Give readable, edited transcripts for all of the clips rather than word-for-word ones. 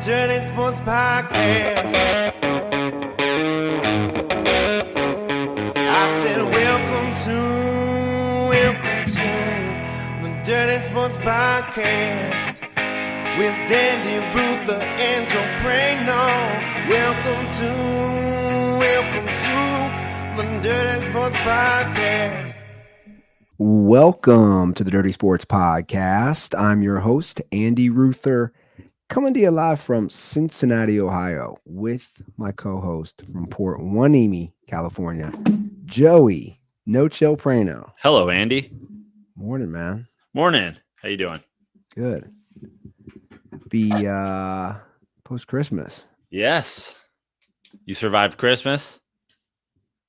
Dirty Sports Podcast. I said, welcome to the Dirty Sports Podcast with Andy Ruther and Joe Prano. Welcome to the Dirty Sports Podcast. Welcome to the Dirty Sports Podcast. I'm your host, Andy Ruther, coming to you live from Cincinnati, Ohio, with my co-host from Port Hueneme, California, Joey No Chill Prano. Hello, Andy. Morning, man. Morning. How you doing? Good. Be post-Christmas. Yes. You survived Christmas?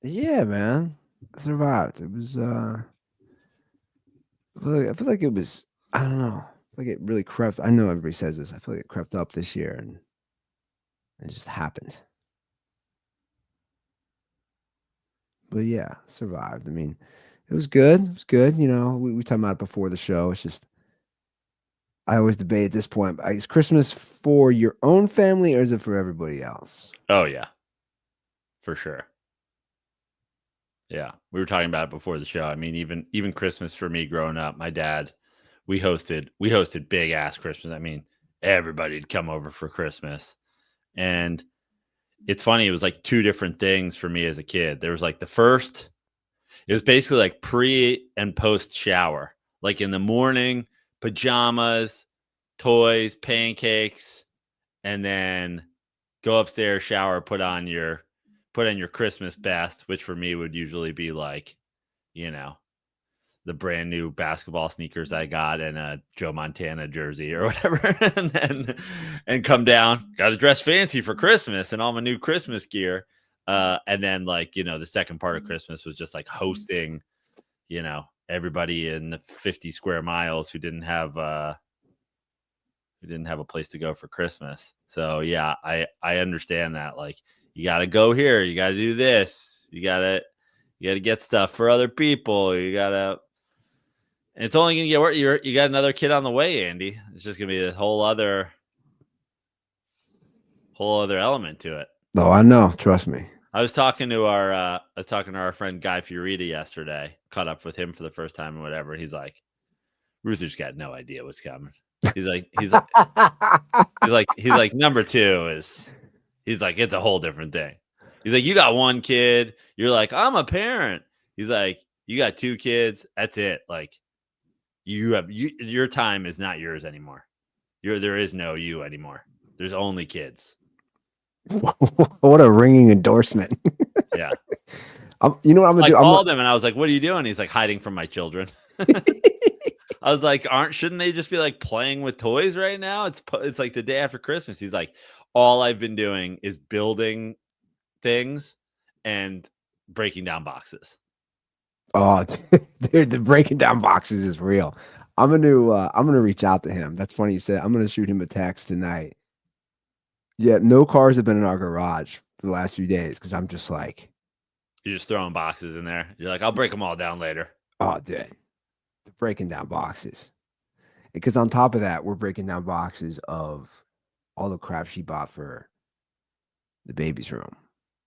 Yeah, man. I survived. It was I feel like it was, I don't know. Like it really crept. I know everybody says this. I feel like it crept up this year and it just happened. But yeah, survived. I mean, it was good. It was good. You know, we talked about it before the show. It's just, I always debate at this point, is Christmas for your own family or is it for everybody else? Oh, yeah. For sure. Yeah. We were talking about it before the show. I mean, even Christmas for me growing up, my dad, we hosted big ass Christmas. I mean, everybody'd come over for Christmas. And it's funny, it was like two different things for me as a kid. There was like the first, it was basically like pre and post shower. Like in the morning, pajamas, toys, pancakes, and then go upstairs, shower, put on your Christmas best, which for me would usually be like, you know, the brand new basketball sneakers I got and a Joe Montana jersey or whatever, and come down, got to dress fancy for Christmas and all my new Christmas gear. And then like, you know, the second part of Christmas was just like hosting, you know, everybody in the 50 square miles who didn't have a place to go for Christmas. So yeah, I understand that. Like, you got to go here, you got to do this, you got to get stuff for other people. And it's only going to get worse. You got another kid on the way, Andy. It's just going to be a whole other element to it. No, I know. Trust me. I was talking to our friend Guy Fiorita yesterday. Caught up with him for the first time and whatever. He's like, Ruther's got no idea what's coming. He's like number two is. He's like, it's a whole different thing. He's like, you got one kid. You're like, I'm a parent. He's like, you got two kids. That's it. Like, your time is not yours anymore. There is no you anymore. There's only kids. What a ringing endorsement. Yeah. You know what I'm going to do? I called him and I was like, what are you doing? He's like, hiding from my children. I was like, shouldn't they just be like playing with toys right now? It's like the day after Christmas. He's like, all I've been doing is building things and breaking down boxes. Oh, dude, the breaking down boxes is real. I'm gonna reach out to him. That's funny you said. I'm gonna shoot him a text tonight. Yeah, no cars have been in our garage for the last few days because I'm just like, you're just throwing boxes in there. You're like, I'll break them all down later. Oh, dude, they're breaking down boxes. Because on top of that, we're breaking down boxes of all the crap she bought for the baby's room.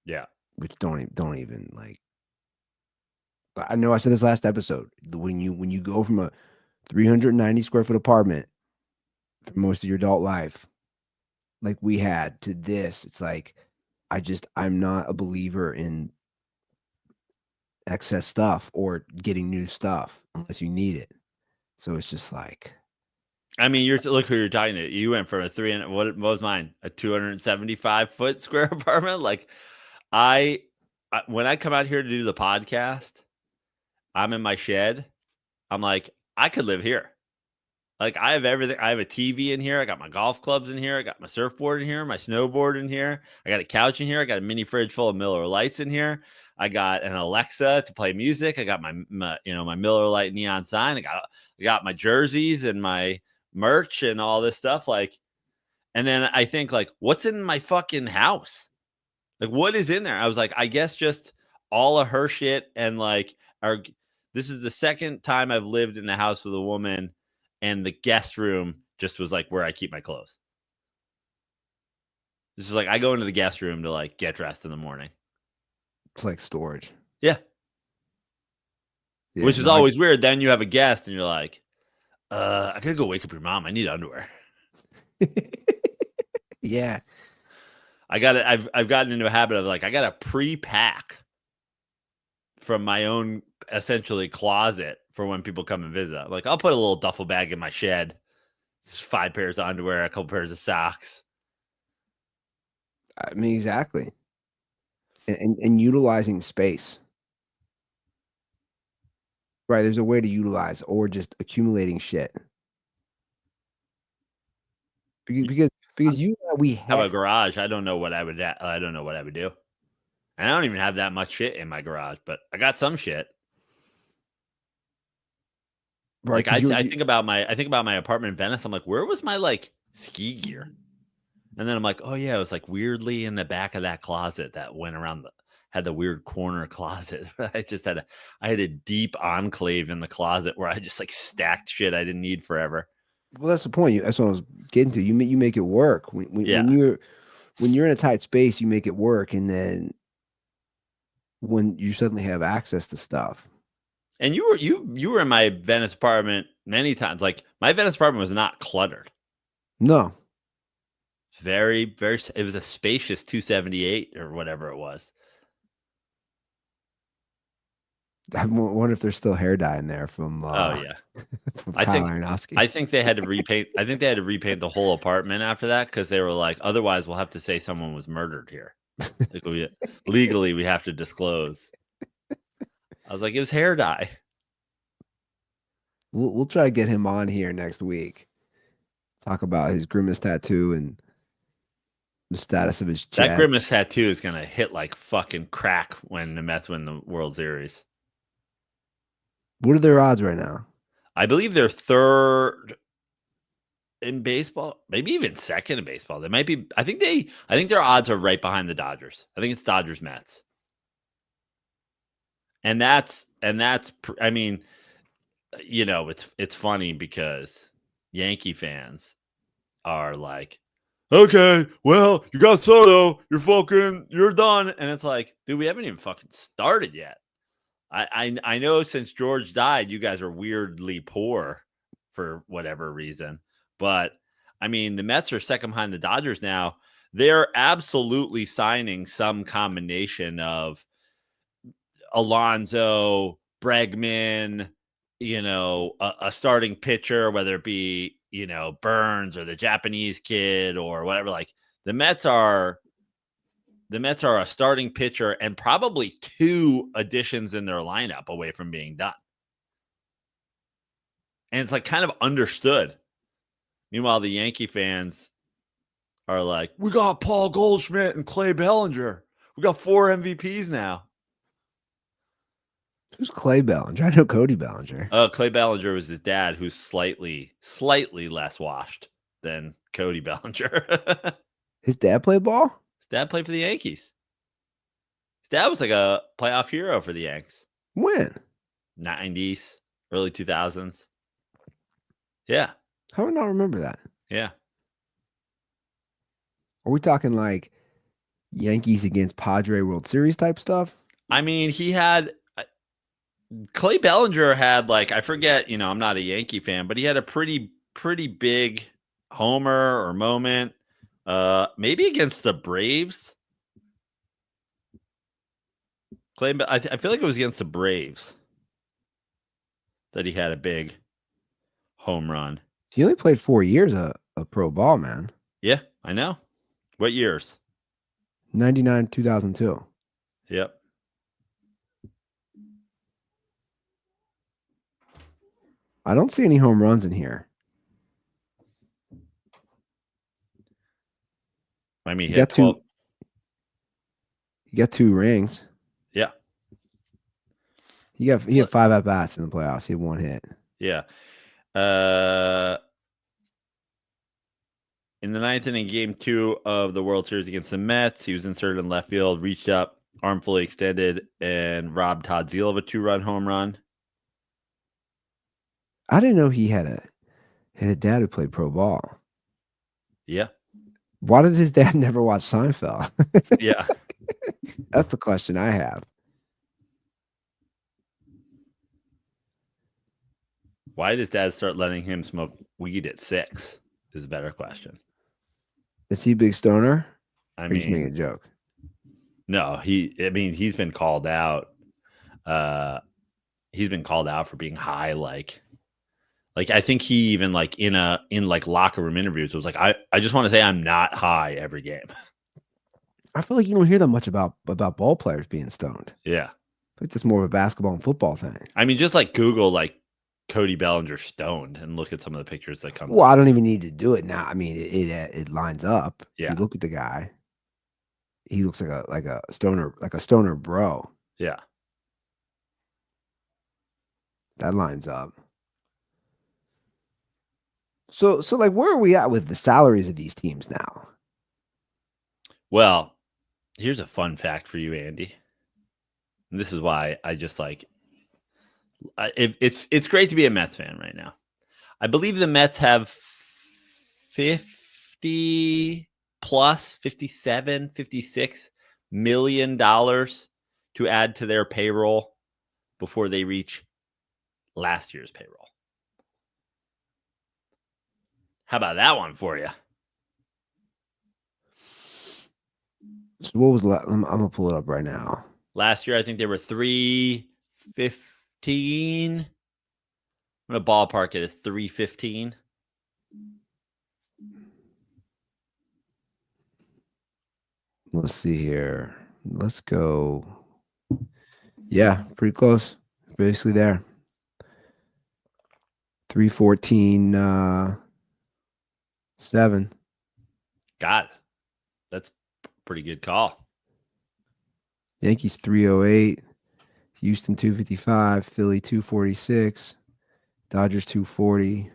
Yeah. Which don't even like. But I know I said this last episode. When you go from a 390 square foot apartment for most of your adult life, like we had, to this, it's like I'm not a believer in excess stuff or getting new stuff unless you need it. So it's just like, I mean, look who you're talking to. You went from what was mine? A 275 foot square apartment. Like when I come out here to do the podcast, I'm in my shed. I'm like, I could live here. Like I have everything. I have a TV in here. I got my golf clubs in here. I got my surfboard in here, my snowboard in here. I got a couch in here. I got a mini fridge full of Miller Lights in here. I got an Alexa to play music. I got my Miller Lite neon sign. I got my jerseys and my merch and all this stuff. Like, and then I think like, what's in my fucking house? Like, what is in there? I was like, I guess just all of her shit. And like, this is the second time I've lived in the house with a woman, and the guest room just was like where I keep my clothes. It's just like I go into the guest room to like get dressed in the morning. It's like storage. Yeah. Which is always weird. Then you have a guest and you're like, I gotta go wake up your mom. I need underwear. Yeah. I've gotten into a habit of like I gotta pre-pack from my own essentially closet for when people come and visit. Like I'll put a little duffel bag in my shed. It's 5 pairs of underwear, a couple pairs of socks. I mean, exactly. And utilizing space. Right. There's a way to utilize or just accumulating shit. Because we Have a have garage. I don't know what I would do. And I don't even have that much shit in my garage, but I got some shit. right. Like I think about my apartment in Venice. I'm like, where was my like ski gear? And then I'm like, oh yeah, it was like weirdly in the back of that closet that went around had the weird corner closet. I had a deep enclave in the closet where I just like stacked shit I didn't need forever. Well, that's the point. That's what I was getting to. You make it work. When you're in a tight space, you make it work, and then when you suddenly have access to stuff. And you were in my Venice apartment many times. Like my Venice apartment was not cluttered. No. Very, very. It was a spacious 278 or whatever it was. I wonder if there's still hair dye in there from. Oh yeah, from I Kyle Aronofsky. I think they had to repaint. I think they had to repaint the whole apartment after that because they were like, otherwise we'll have to say someone was murdered here. Like legally, we have to disclose. I was like, it was hair dye. We'll try to get him on here next week. Talk about his Grimace tattoo and the status of his Jets. That Grimace tattoo is gonna hit like fucking crack when the Mets win the World Series. What are their odds right now? I believe they're third in baseball, maybe even second in baseball. They might be. I think their odds are right behind the Dodgers. I think it's Dodgers Mets. And that's I mean, you know, it's funny because Yankee fans are like, okay, well, you got Soto, you're done. And it's like, dude, we haven't even fucking started yet. I know since George died, you guys are weirdly poor for whatever reason. But I mean, the Mets are second behind the Dodgers now. They're absolutely signing some combination of Alonso, Bregman, you know, a starting pitcher, whether it be, you know, Burns or the Japanese kid or whatever. Like the Mets are a starting pitcher and probably 2 additions in their lineup away from being done. And it's like kind of understood. Meanwhile, the Yankee fans are like, we got Paul Goldschmidt and Clay Bellinger. We got 4 MVPs now. Who's Clay Bellinger? I know Cody Bellinger. Clay Bellinger was his dad, who's slightly less washed than Cody Bellinger. His dad played ball? His dad played for the Yankees. His dad was like a playoff hero for the Yanks. When? 90s, early 2000s. Yeah. How do I not remember that? Yeah. Are we talking like Yankees against Padre World Series type stuff? I mean, Clay Bellinger had like, I forget, you know, I'm not a Yankee fan, but he had a pretty big homer or moment. Maybe against the Braves. I feel like it was against the Braves that he had a big home run. He only played 4 years of pro ball, man. Yeah, I know. What years? 99, 2002. Yep. I don't see any home runs in here. I mean, he got 2 rings. Yeah. He had 5 at bats in the playoffs. He had 1 hit. Yeah. In the 9th inning, game 2 of the World Series against the Mets, he was inserted in left field, reached up, arm fully extended, and robbed Todd Zeile of a 2-run home run. I didn't know he had a dad who played pro ball. Yeah. Why did his dad never watch Seinfeld? Yeah. That's the question I have. Why did his dad start letting him smoke weed at 6? Is a better question. Is he a big stoner? I Or he's making a mean, joke. no, he's been called out. He's been called out for being high. Like I think he even like in locker room interviews was like, I just want to say I'm not high every game. I feel like you don't hear that much about ball players being stoned. Yeah. I think that's more of a basketball and football thing. I mean, just like Google like Cody Bellinger stoned and look at some of the pictures that come. Well, I don't even need to do it now. I mean, it lines up. Yeah. You look at the guy. He looks like a stoner bro. Yeah. That lines up. So like, where are we at with the salaries of these teams now? Well, here's a fun fact for you, Andy. And this is why I just like it's great to be a Mets fan right now. I believe the Mets have 50 plus 57, 56 million dollars to add to their payroll before they reach last year's payroll. How about that one for you? So what was I'm gonna pull it up right now. Last year, I think they were 315. I'm gonna ballpark it as 315. Let's see here. Let's go. Yeah, pretty close. Basically there. 314 7. Got it. That's a pretty good call. Yankees 308, Houston 255, Philly 246, Dodgers 240.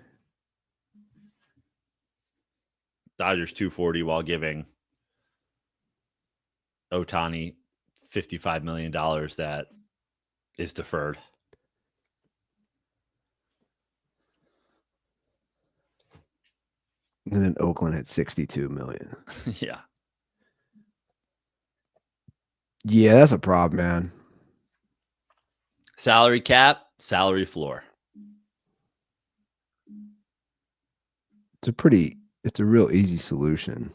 Dodgers 240 while giving Ohtani $55 million that is deferred. And then Oakland had 62 million. Yeah. Yeah, that's a problem, man. Salary cap, salary floor. It's a real easy solution.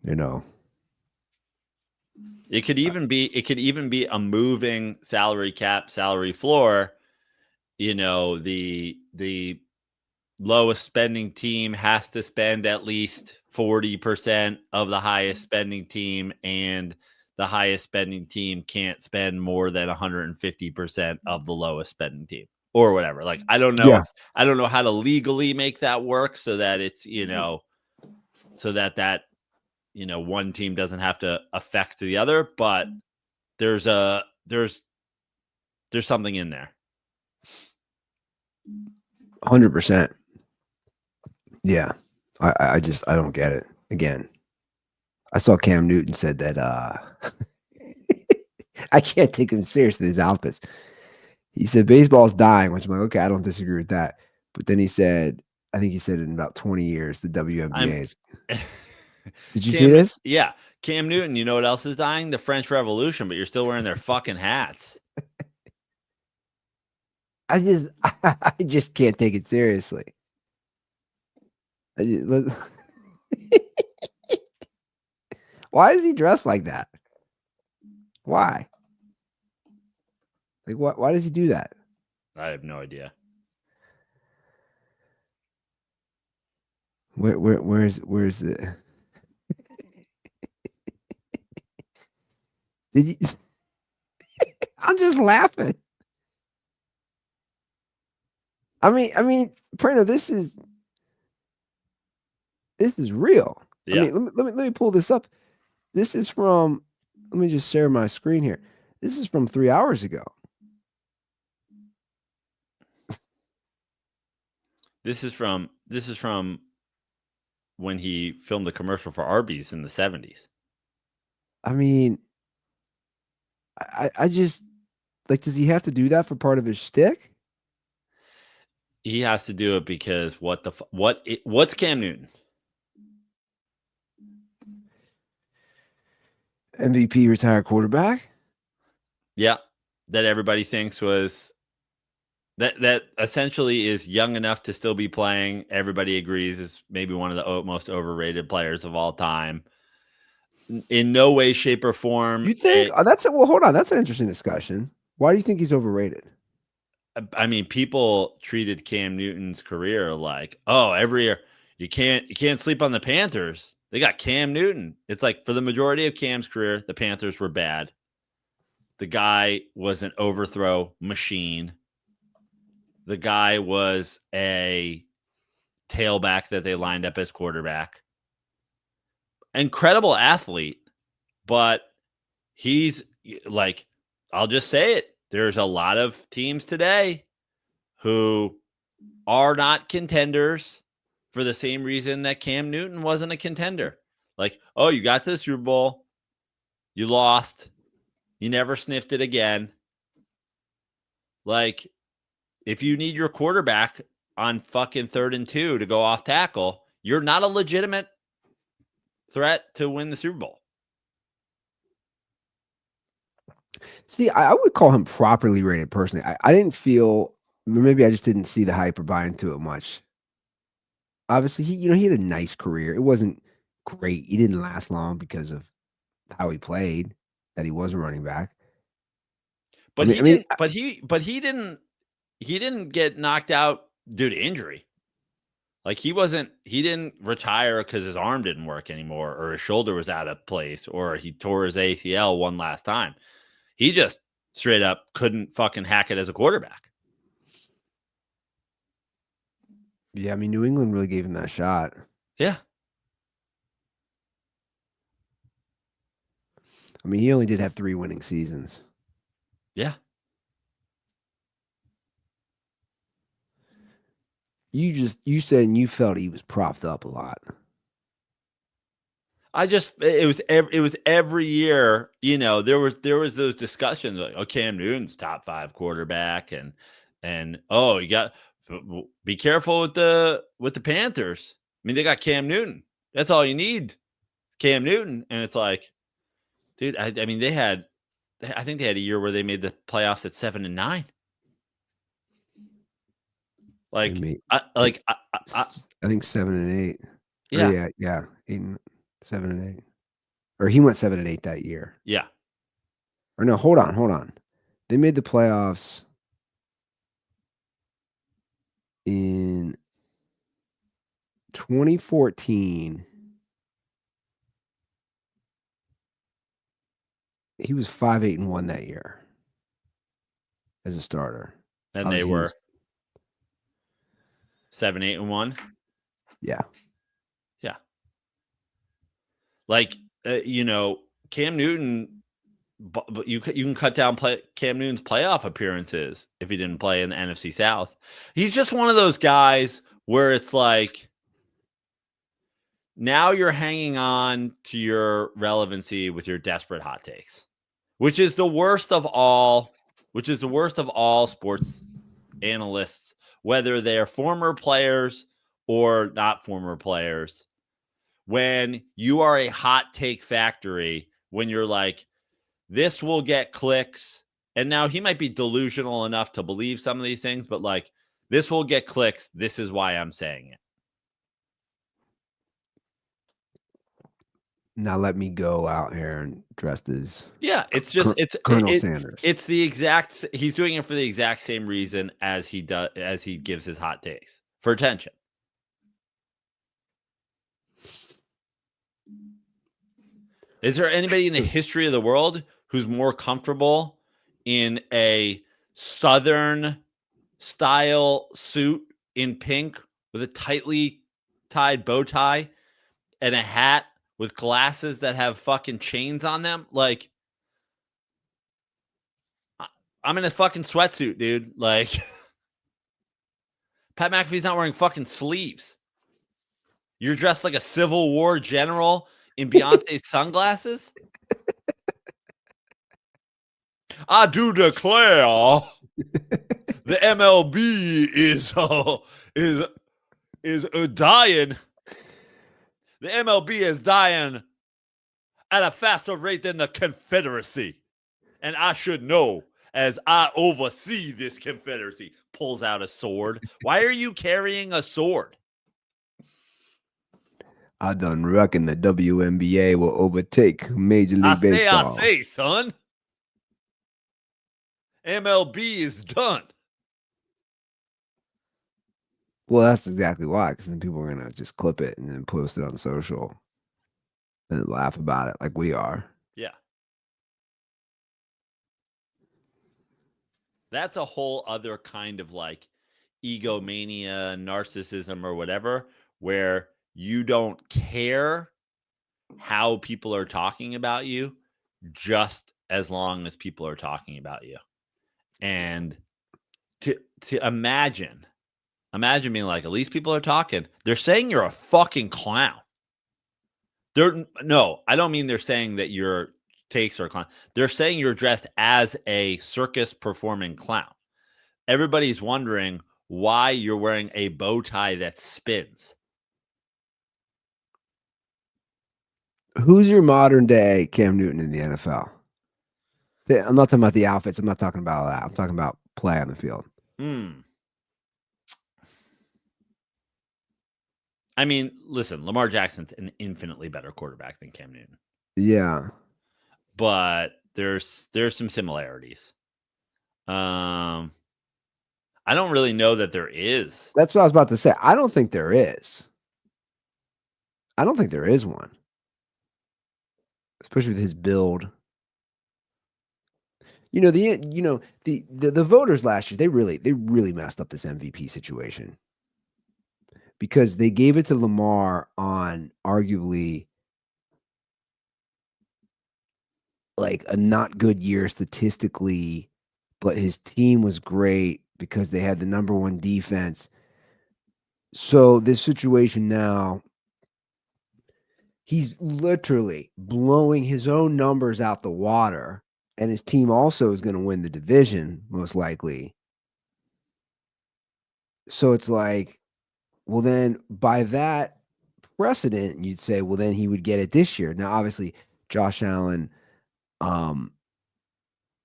You know. It could even be a moving salary cap, salary floor. You know, the lowest spending team has to spend at least 40% of the highest spending team, and the highest spending team can't spend more than 150% of the lowest spending team or whatever. Like, I don't know. Yeah. I don't know how to legally make that work so that it's, so that one team doesn't have to affect the other, but there's something in there. 100%. Yeah. I don't get it. Again, I saw Cam Newton said that I can't take him seriously, his outfits. He said baseball's dying, which I'm like, okay, I don't disagree with that. But then he said, I think he said in about 20 years, the WNBA is. Did you see this? Yeah. Cam Newton, you know what else is dying? The French Revolution, but you're still wearing their fucking hats. I just can't take it seriously. Why is he dressed like that? Why? Like what? Why does he do that? I have no idea. Where's the? Did you? I'm just laughing. I mean, Prano, this is real. Yeah. I mean, let me pull this up. This is from. Let me just share my screen here. This is from 3 hours ago. This is from when he filmed a commercial for Arby's in the 70s. I mean, I just like, does he have to do that for part of his shtick? He has to do it because what's Cam Newton? MVP retired quarterback. Yeah, that everybody thinks was that essentially is young enough to still be playing. Everybody agrees is maybe one of the most overrated players of all time. In no way, shape, or form. You think that's it? Well, hold on. That's an interesting discussion. Why do you think he's overrated? I mean, people treated Cam Newton's career like, oh, every year you can't sleep on the Panthers. They got Cam Newton. It's like for the majority of Cam's career, the Panthers were bad. The guy was an overthrow machine. The guy was a tailback that they lined up as quarterback. Incredible athlete, but he's like, I'll just say it. There's a lot of teams today who are not contenders for the same reason that Cam Newton wasn't a contender. Like, oh, you got to the Super Bowl, you lost, you never sniffed it again. Like, if you need your quarterback on fucking 3rd and 2 to go off tackle, you're not a legitimate threat to win the Super Bowl. See, I would call him properly rated personally. I didn't feel, maybe I just didn't see the hype or buy into it much. Obviously, he had a nice career. It wasn't great. He didn't last long because of how he played, that he was a running back. But he didn't get knocked out due to injury. Like he didn't retire because his arm didn't work anymore or his shoulder was out of place or he tore his ACL one last time. He just straight up couldn't fucking hack it as a quarterback. Yeah, I mean, New England really gave him that shot. Yeah. I mean, he only did have 3 winning seasons. Yeah. You said you felt he was propped up a lot. It was every year, there was those discussions like, oh, Cam Newton's top 5 quarterback and oh, you got be careful with the Panthers. I mean, they got Cam Newton. That's all you need. Cam Newton. And it's like, dude, I mean, I think they had a year where they made the playoffs at 7-9. Like, I think 7 and 8. Yeah. Yeah. 7 and 8. Or he went 7 and 8 that year. Yeah. Or no, hold on. They made the playoffs in 2014. He was 5-8-1 that year as a starter. And they were 7-8-1. Yeah. Yeah. Like, Cam Newton, but you can cut down Cam Newton's playoff appearances if he didn't play in the NFC South. He's just one of those guys where it's like, now you're hanging on to your relevancy with your desperate hot takes, which is the worst of all sports analysts, whether they're former players or not former players. When you are a hot take factory, when you're like, this will get clicks. And now he might be delusional enough to believe some of these things, but like, this will get clicks. This is why I'm saying it. Now let me go out here and dressed as Colonel Sanders. It's he's doing it for the exact same reason as he gives his hot takes, for attention. Is there anybody in the history of the world who's more comfortable in a Southern style suit in pink with a tightly tied bow tie and a hat with glasses that have fucking chains on them? Like, I'm in a fucking sweatsuit, dude. Like, Pat McAfee's not wearing fucking sleeves. You're dressed like a Civil War general in Beyonce's sunglasses? I do declare the MLB is dying. The MLB is dying at a faster rate than the Confederacy. And I should know, as I oversee this Confederacy. Pulls out a sword. Why are you carrying a sword? I done reckon the WNBA will overtake Major League Baseball. I say, son. MLB is done. Well, that's exactly why, because then people are going to just clip it and then post it on social and laugh about it like we are. Yeah. That's a whole other kind of like egomania, narcissism, or whatever, where you don't care how people are talking about you, just as long as people are talking about you. And to imagine being like, at least people are talking. They're saying you're a fucking clown. No, I don't mean they're saying that your takes are a clown. They're saying you're dressed as a circus performing clown. Everybody's wondering why you're wearing a bow tie that spins. Who's your modern day Cam Newton in the NFL? I'm not talking about the outfits. I'm not talking about that. I'm talking about play on the field. I mean, listen, Lamar Jackson's an infinitely better quarterback than Cam Newton. Yeah. But there's some similarities. I don't really know that there is. That's what I was about to say. I don't think there is. I don't think there is one. Especially with his build. The voters last year, they really messed up this MVP situation. Because they gave it to Lamar on arguably like a not good year statistically, but his team was great because they had the number one defense. So this situation now, he's literally blowing his own numbers out the water, and his team also is going to win the division, most likely. So it's like, well, then by that precedent, you'd say, well, then he would get it this year. Now, obviously, Josh Allen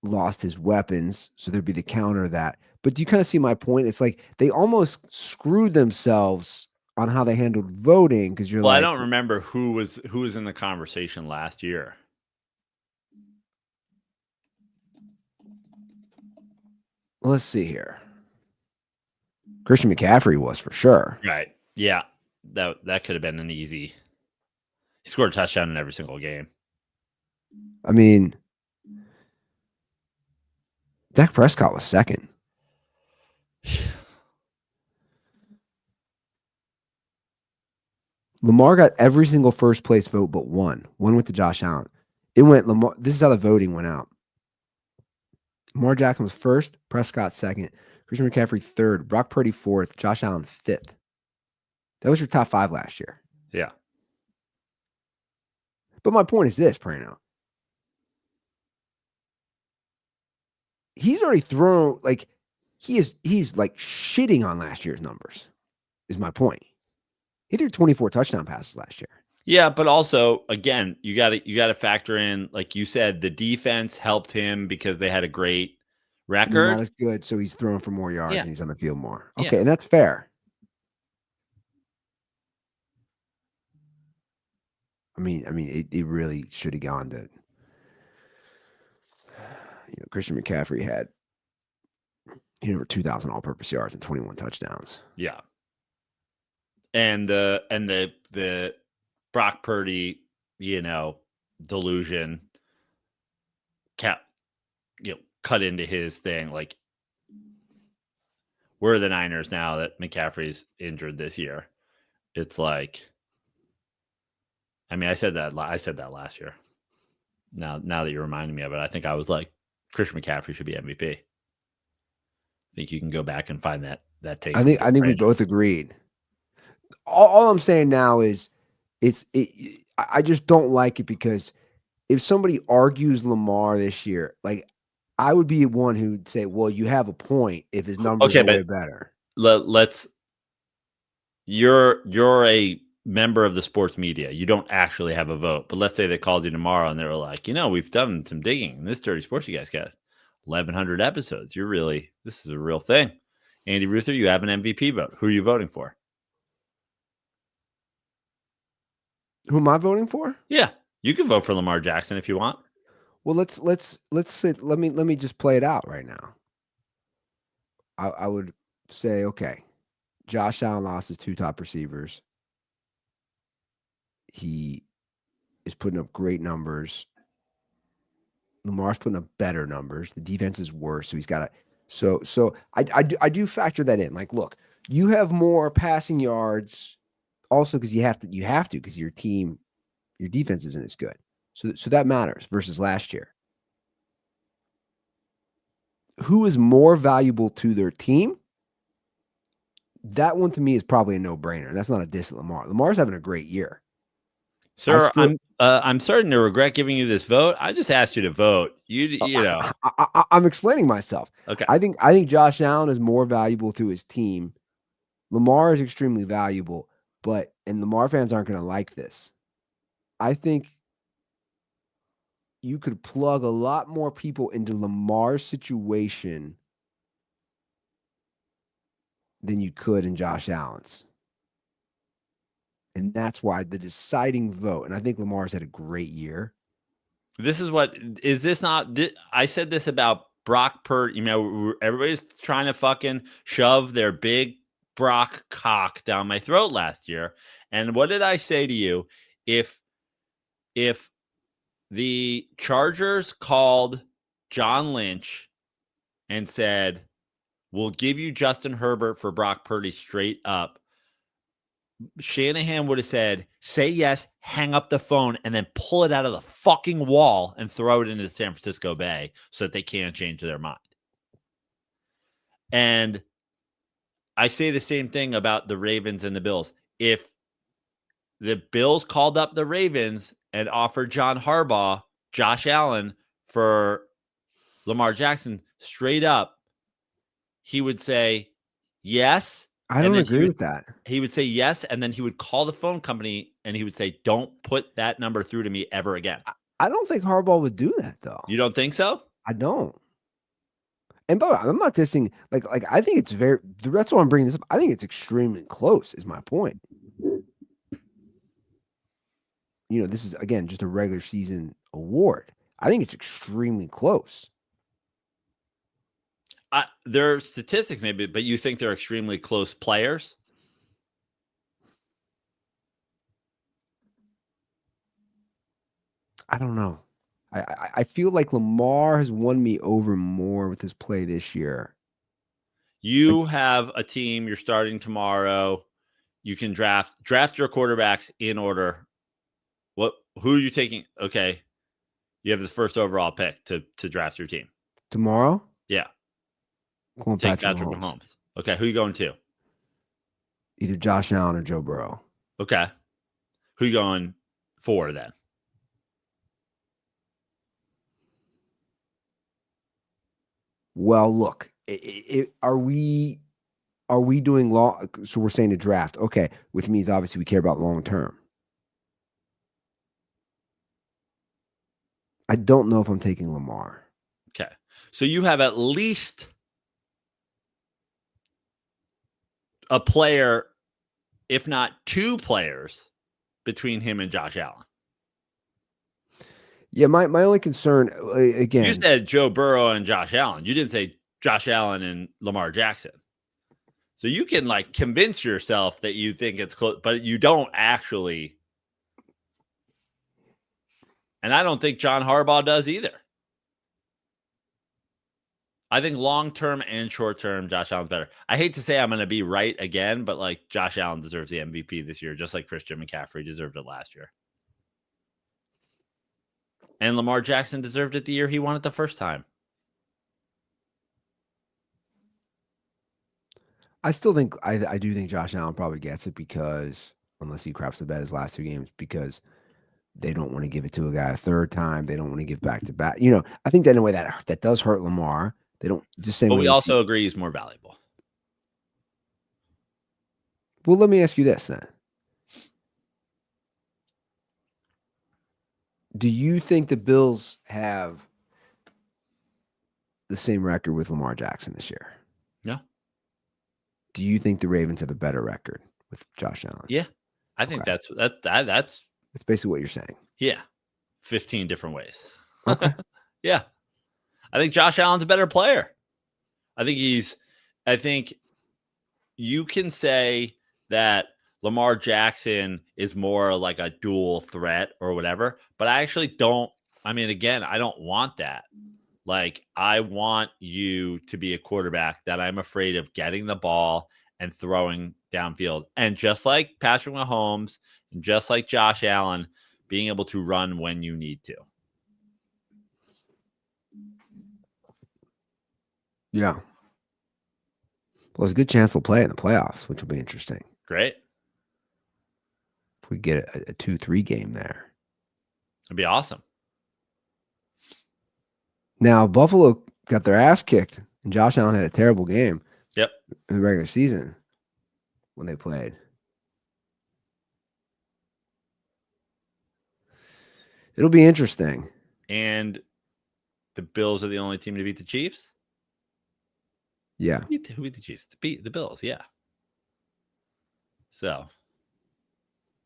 lost his weapons, so there'd be the counter to that. But do you kind of see my point? It's like they almost screwed themselves on how they handled voting, because you're I don't remember who was in the conversation last year. Let's see here. Christian McCaffrey was for sure. Right. Yeah. That could have been an easy. He scored a touchdown in every single game. I mean, Dak Prescott was second. Lamar got every single first place vote but one. One went to Josh Allen. It went Lamar. This is how the voting went out. Lamar Jackson was first, Prescott second, Christian McCaffrey third, Brock Purdy fourth, Josh Allen fifth. That was your top five last year. Yeah. But my point is this, Prano. He's already thrown, like, he's like shitting on last year's numbers, is my point. He threw 24 touchdown passes last year. Yeah, but also, again, you got to factor in, like you said, the defense helped him because they had a great record. Not as good, so he's throwing for more yards and he's on the field more. Okay, Yeah. and that's fair. I mean, it really should have gone to, Christian McCaffrey had over 2,000 all-purpose yards and 21 touchdowns. Yeah. And the Brock Purdy, delusion cut into his thing. Like, we're the Niners now that McCaffrey's injured this year. It's like, I mean, I said that last year. Now that you're reminding me of it, I think I was like, Christian McCaffrey should be MVP. I think you can go back and find that take. I think we both agreed. All I'm saying now is I just don't like it, because if somebody argues Lamar this year, like, I would be one who'd say, well, you have a point if his numbers are way better. You're a member of the sports media. You don't actually have a vote. But let's say they called you tomorrow and they were like, we've done some digging in this Dirty Sports. You guys got 1,100 episodes. This is a real thing. Andy Ruther, you have an MVP vote. Who are you voting for? Who am I voting for? Yeah, you can vote for Lamar Jackson if you want. Well, let's say let me just play it out right now. I would say, okay, Josh Allen lost his 2 top receivers. He is putting up great numbers. Lamar's putting up better numbers. The defense is worse, so he's got to. So I do factor that in. Like, look, you have more passing yards, also because you have to because your defense isn't as good. So that matters versus last year. Who is more valuable to their team? That one to me is probably a no-brainer. That's not a diss at Lamar. Lamar's having a great year. Sir, I'm starting to regret giving you this vote. I just asked you to vote. You know. I'm explaining myself. Okay. I think Josh Allen is more valuable to his team. Lamar is extremely valuable, and Lamar fans aren't going to like this. I think you could plug a lot more people into Lamar's situation than you could in Josh Allen's. And that's why the deciding vote, and I think Lamar's had a great year. I said this about Brock Purdy. Everybody's trying to fucking shove their big Brock cock down my throat last year. And what did I say to you? If the Chargers called John Lynch and said, we'll give you Justin Herbert for Brock Purdy straight up, Shanahan would have said, say yes, hang up the phone, and then pull it out of the fucking wall and throw it into the San Francisco Bay so that they can't change their mind. And I say the same thing about the Ravens and the Bills. If the Bills called up the Ravens and offered John Harbaugh, Josh Allen for Lamar Jackson straight up, he would say yes. I don't agree with that. He would say yes, and then he would call the phone company and he would say, don't put that number through to me ever again. I don't think Harbaugh would do that, though. You don't think so? I don't. And by the way, I'm not dissing. Like I think it's that's why I'm bringing this up. I think it's extremely close, is my point. This is, again, just a regular season award. I think it's extremely close. There are statistics maybe, but you think they're extremely close players? I don't know. I feel like Lamar has won me over more with his play this year. You have a team. You're starting tomorrow. You can draft your quarterbacks in order. Who are you taking? Okay, you have the first overall pick to draft your team tomorrow. Yeah. Going Take Patrick Mahomes. Okay, who are you going to? Either Josh Allen or Joe Burrow. Okay. Who are you going for then? Well, look, are we doing long? So we're saying to draft, okay, which means obviously we care about long term. I don't know if I'm taking Lamar. Okay, so you have at least a player, if not 2 players, between him and Josh Allen. Yeah, my only concern, again, you said Joe Burrow and Josh Allen. You didn't say Josh Allen and Lamar Jackson. So you can convince yourself that you think it's close, but you don't actually. And I don't think John Harbaugh does either. I think long-term and short-term, Josh Allen's better. I hate to say I'm going to be right again, but Josh Allen deserves the MVP this year, just like Christian McCaffrey deserved it last year. And Lamar Jackson deserved it the year he won it the first time. I still think I do think Josh Allen probably gets it because, unless he craps the bed his last 2 games, because they don't want to give it to a guy a third time. They don't want to give back to back. I think that in a way that does hurt Lamar. They don't just say. But we also agree he's more valuable. Well, let me ask you this then. Do you think the Bills have the same record with Lamar Jackson this year? No. Do you think the Ravens have a better record with Josh Allen? Yeah. I think Okay. that's That's basically what you're saying. yeah, 15 different ways. Okay. Yeah. I think Josh Allen's a better player. I think you can say that Lamar Jackson is more like a dual threat or whatever, but I actually don't. I mean, again, I don't want that. Like, I want you to be a quarterback that I'm afraid of getting the ball and throwing downfield. And just like Patrick Mahomes and just like Josh Allen, being able to run when you need to. Yeah. Well, there's a good chance we'll play in the playoffs, which will be interesting. Great. If we get a 2-3 game there. It'd be awesome. Now, Buffalo got their ass kicked, and Josh Allen had a terrible game. Yep. In the regular season when they played. It'll be interesting. And the Bills are the only team to beat the Chiefs? Yeah. Who beat the Chiefs? To beat the Bills, yeah. So,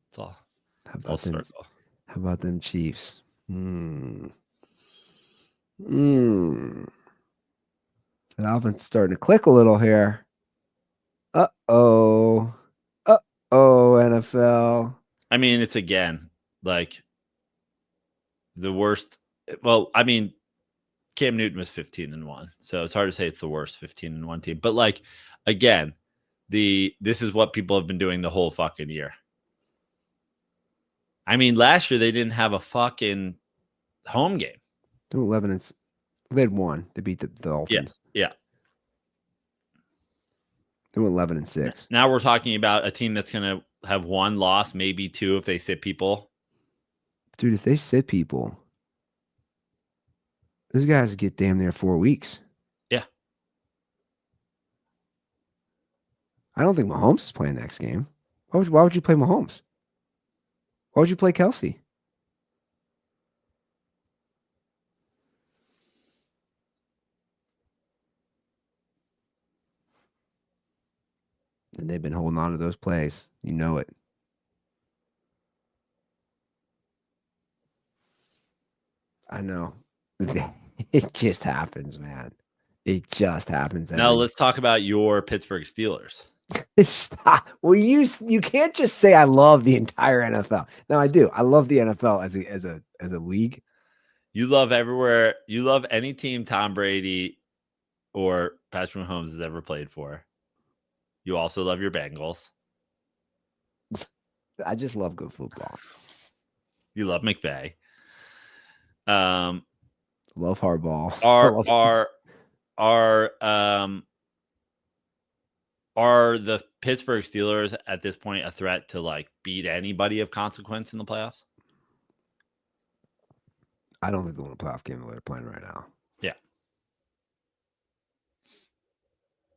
it's all, How circle. How about them Chiefs? The offense starting to click a little here. Uh-oh, NFL. I mean, it's again like the worst. Well, I mean, Cam Newton was 15-1, so it's hard to say it's the worst 15-1 team. But like, again, this is what people have been doing the whole fucking year. I mean, last year they didn't have a fucking home game. They were 11 and they had one. They beat the Dolphins. Yeah. They went 11-6. Now we're talking about a team that's going to have one loss, maybe two if they sit people. Dude, if they sit people, those guys get damn near 4 weeks. Yeah. I don't think Mahomes is playing next game. Why would you play Mahomes? Why would you play Kelsey? And they've been holding on to those plays. You know it. I know. It just happens, man. It just happens. Now let's talk about your Pittsburgh Steelers. Stop. Well, you can't just say I love the entire NFL. No, I do. I love the NFL as a league. You love everywhere. You love any team Tom Brady or Patrick Mahomes has ever played for. You also love your Bengals. I just love good football. You love McVay. Love hardball. Are the Pittsburgh Steelers at this point a threat to like beat anybody of consequence in the playoffs? I don't think they'll win a playoff game the way they're playing right now. Yeah.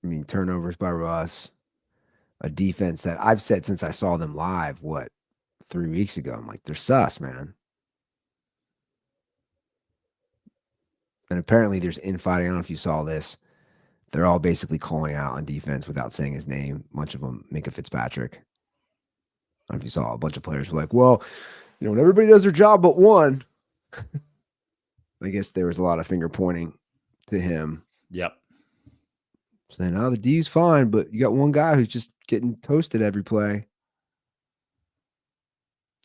I mean, turnovers by Russ, a defense that I've said since I saw them live, 3 weeks ago. I'm like, they're sus, man. And apparently there's infighting. I don't know if you saw this. They're all basically calling out on defense without saying his name. A bunch of them, Minka Fitzpatrick. I don't know if you saw a bunch of players were like, well, when everybody does their job but one. I guess there was a lot of finger pointing to him. Yep. Saying, the D's fine, but you got one guy who's just getting toasted every play.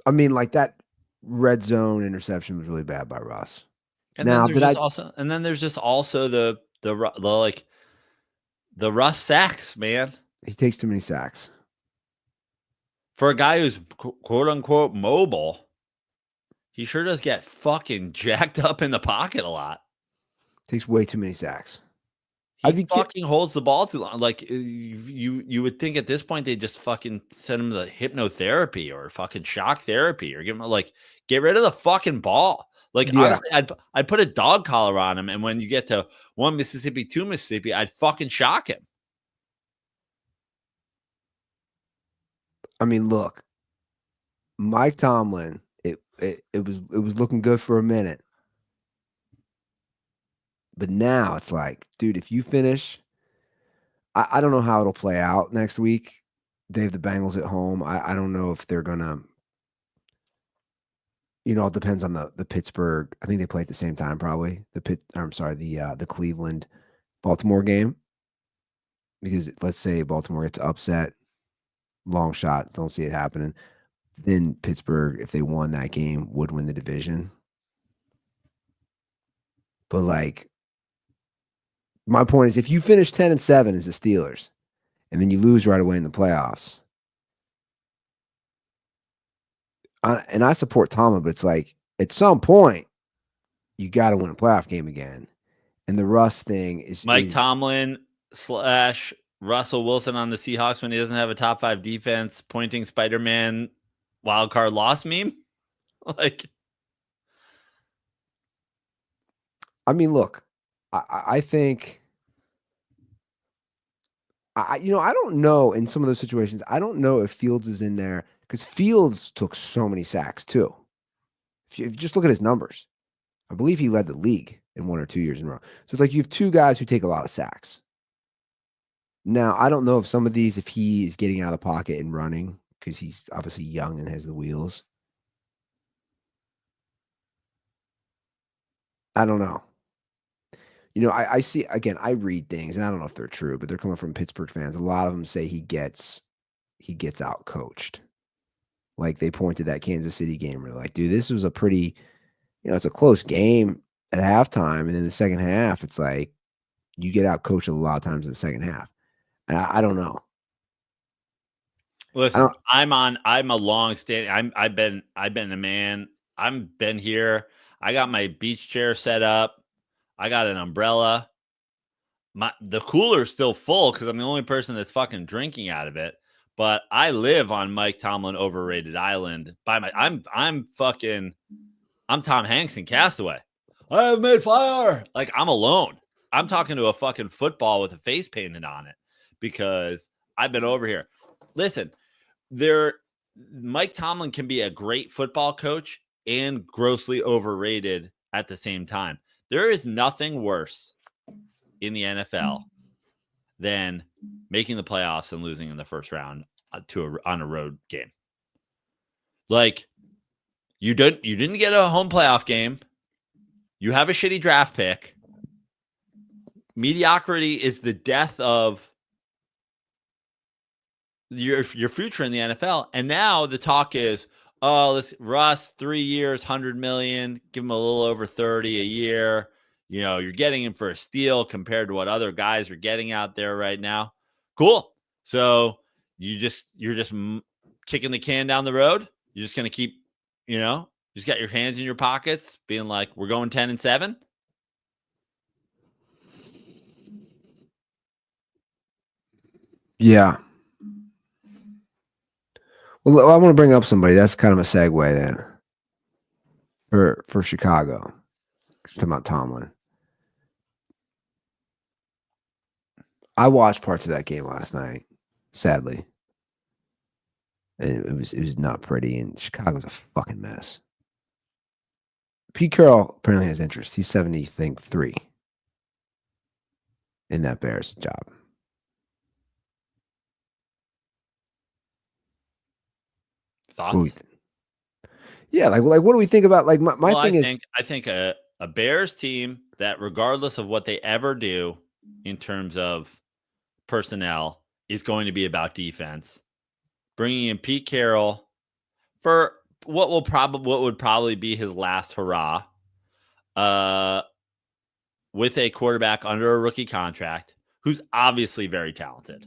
I mean, like that red zone interception was really bad by Russ. And then there's just also the Russ sacks, man. He takes too many sacks. For a guy who's quote unquote mobile, he sure does get fucking jacked up in the pocket a lot. Takes way too many sacks. He fucking holds the ball too long. Like you would think at this point they just fucking send him to hypnotherapy or fucking shock therapy or give him get rid of the fucking ball. Like, honestly, I'd put a dog collar on him, and when you get to 1 Mississippi, 2 Mississippi, I'd fucking shock him. I mean, look, Mike Tomlin it was looking good for a minute. But now it's like, dude, if you finish, I don't know how it'll play out next week. They have the Bengals at home. I don't know if they're gonna, it depends on the Pittsburgh. I think they play at the same time, probably. The Cleveland Baltimore game. Because let's say Baltimore gets upset, long shot, don't see it happening. Then Pittsburgh, if they won that game, would win the division. But like, my point is, if you finish 10-7 as the Steelers, and then you lose right away in the playoffs, and I support Tomlin, but it's like at some point you got to win a playoff game again. And the Russ thing is Mike Tomlin / Russell Wilson on the Seahawks when he doesn't have a top 5 defense, pointing Spider-Man wild card loss meme. Like, I mean, look, I think, I don't know in some of those situations. I don't know if Fields is in there because Fields took so many sacks too. If you just look at his numbers, I believe he led the league in 1 or 2 years in a row. So it's like you have 2 guys who take a lot of sacks. Now, I don't know if some of these, if he is getting out of the pocket and running because he's obviously young and has the wheels. I don't know. I see, again, I read things, and I don't know if they're true, but they're coming from Pittsburgh fans. A lot of them say he gets out coached. Like they point to that Kansas City game where they're like, dude, this was a pretty, it's a close game at halftime. And in the second half, it's like you get out coached a lot of times in the second half. And I don't know. Listen, I'm a long standing. I've been a man. I've been here. I got my beach chair set up. I got an umbrella. The cooler's still full because I'm the only person that's fucking drinking out of it. But I live on Mike Tomlin overrated island. I'm Tom Hanks in Castaway. I have made fire. Like I'm alone. I'm talking to a fucking football with a face painted on it because I've been over here. Listen, Mike Tomlin can be a great football coach and grossly overrated at the same time. There is nothing worse in the NFL than making the playoffs and losing in the first round on a road game. Like you didn't get a home playoff game. You have a shitty draft pick. Mediocrity is the death of your future in the NFL. And now the talk is, Russ, 3 years, $100 million, give him a little over 30 a year. You're getting him for a steal compared to what other guys are getting out there right now. Cool. So you're just kicking the can down the road. You're just going to keep, just got your hands in your pockets being like, we're going 10-7. Yeah. Well, I want to bring up somebody. That's kind of a segue then for Chicago. Talking about Tomlin. I watched parts of that game last night, sadly. And it was not pretty, and Chicago's a fucking mess. Pete Carroll apparently has interest. He's 73 in that Bears job. Thoughts? Yeah, like what do we think about? Like my thing is, I think a Bears team that, regardless of what they ever do in terms of personnel, is going to be about defense. Bringing in Pete Carroll for what would probably be his last hurrah, with a quarterback under a rookie contract who's obviously very talented.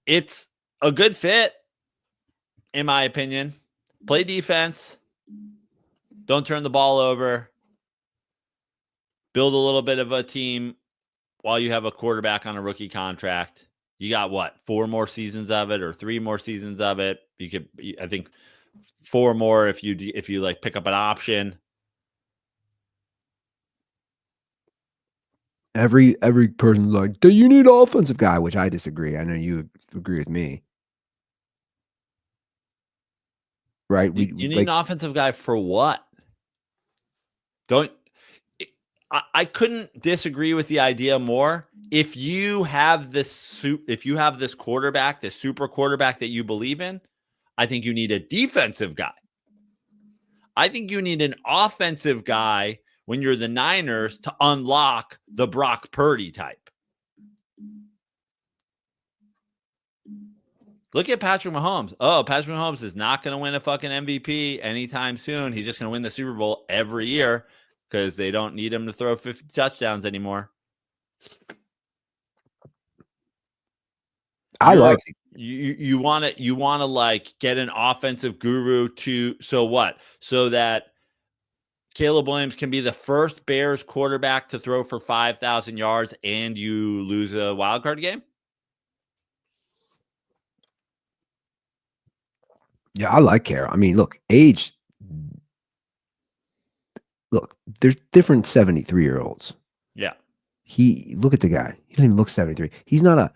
It's a good fit, in my opinion. Play defense. Don't turn the ball over. Build a little bit of a team while you have a quarterback on a rookie contract. You got what, 4 more seasons of it or 3 more seasons of it? I think 4 more if you like pick up an option. Every person's like, do you need an offensive guy? Which I disagree. I know you agree with me. right? You need an offensive guy for what? I couldn't disagree with the idea more. If you have this quarterback, this super quarterback that you believe in, I think you need a defensive guy. I think you need an offensive guy when you're the Niners to unlock the Brock Purdy type. Look at Patrick Mahomes. Oh, Patrick Mahomes is not going to win a fucking MVP anytime soon. He's just going to win the Super Bowl every year because they don't need him to throw 50 touchdowns anymore. I like it. You want to like get an offensive guru so that Caleb Williams can be the first Bears quarterback to throw for 5,000 yards and you lose a wild card game? Yeah, I like Carroll. I mean, look, age. Look, there's different 73-year-olds. Yeah. Look at the guy. He doesn't even look 73. He's not a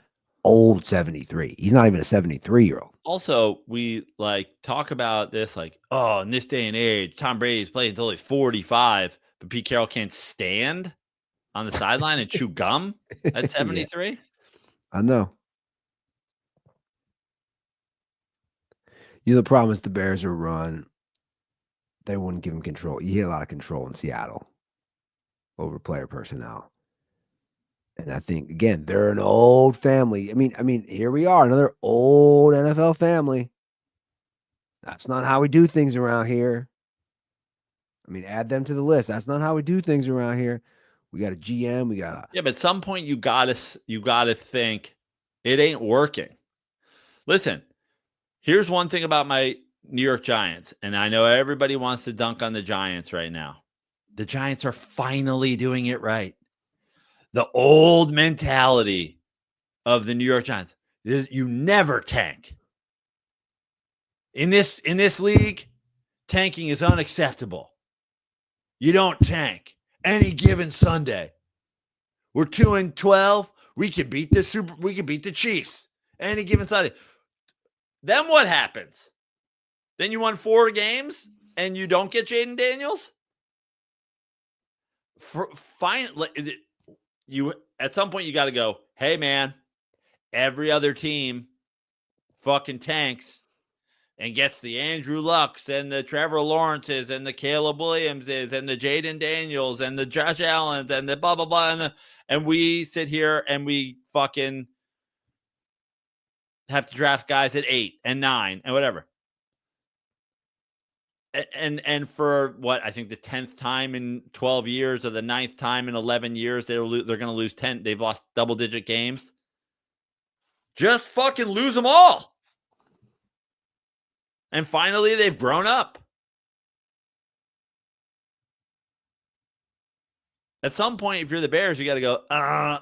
old 73. He's not even a 73-year-old. Also, we like talk about this like, oh, in this day and age, Tom Brady's playing until he's 45, but Pete Carroll can't stand on the sideline and chew gum at 73. Yeah, I know. The problem is the Bears are run. They wouldn't give him control. You get a lot of control in Seattle over player personnel. And I think, again, they're an old family. I mean, here we are, another old NFL family. That's not how we do things around here. I mean, add them to the list. That's not how we do things around here. We got a GM. We got but at some point you gotta think it ain't working. Listen, here's one thing about my New York Giants, and I know everybody wants to dunk on the Giants right now. The Giants are finally doing it right. The old mentality of the New York Giants is you never tank. In this league, tanking is unacceptable. You don't tank any given Sunday. We're 2-12. We can beat the Chiefs any given Sunday. Then what happens? Then you won 4 games and you don't get Jaden Daniels? At some point you got to go, hey man, every other team fucking tanks and gets the Andrew Lucks and the Trevor Lawrences and the Caleb Williamses and the Jaden Daniels and the Josh Allens and the blah blah blah and we sit here and we fucking have to draft guys at 8 and 9 and whatever. And for what I think the 10th time in 12 years or the 9th time in 11 years, they're going to lose 10. They've lost double-digit games. Just fucking lose them all. And finally, they've grown up. At some point, if you're the Bears, you got to go,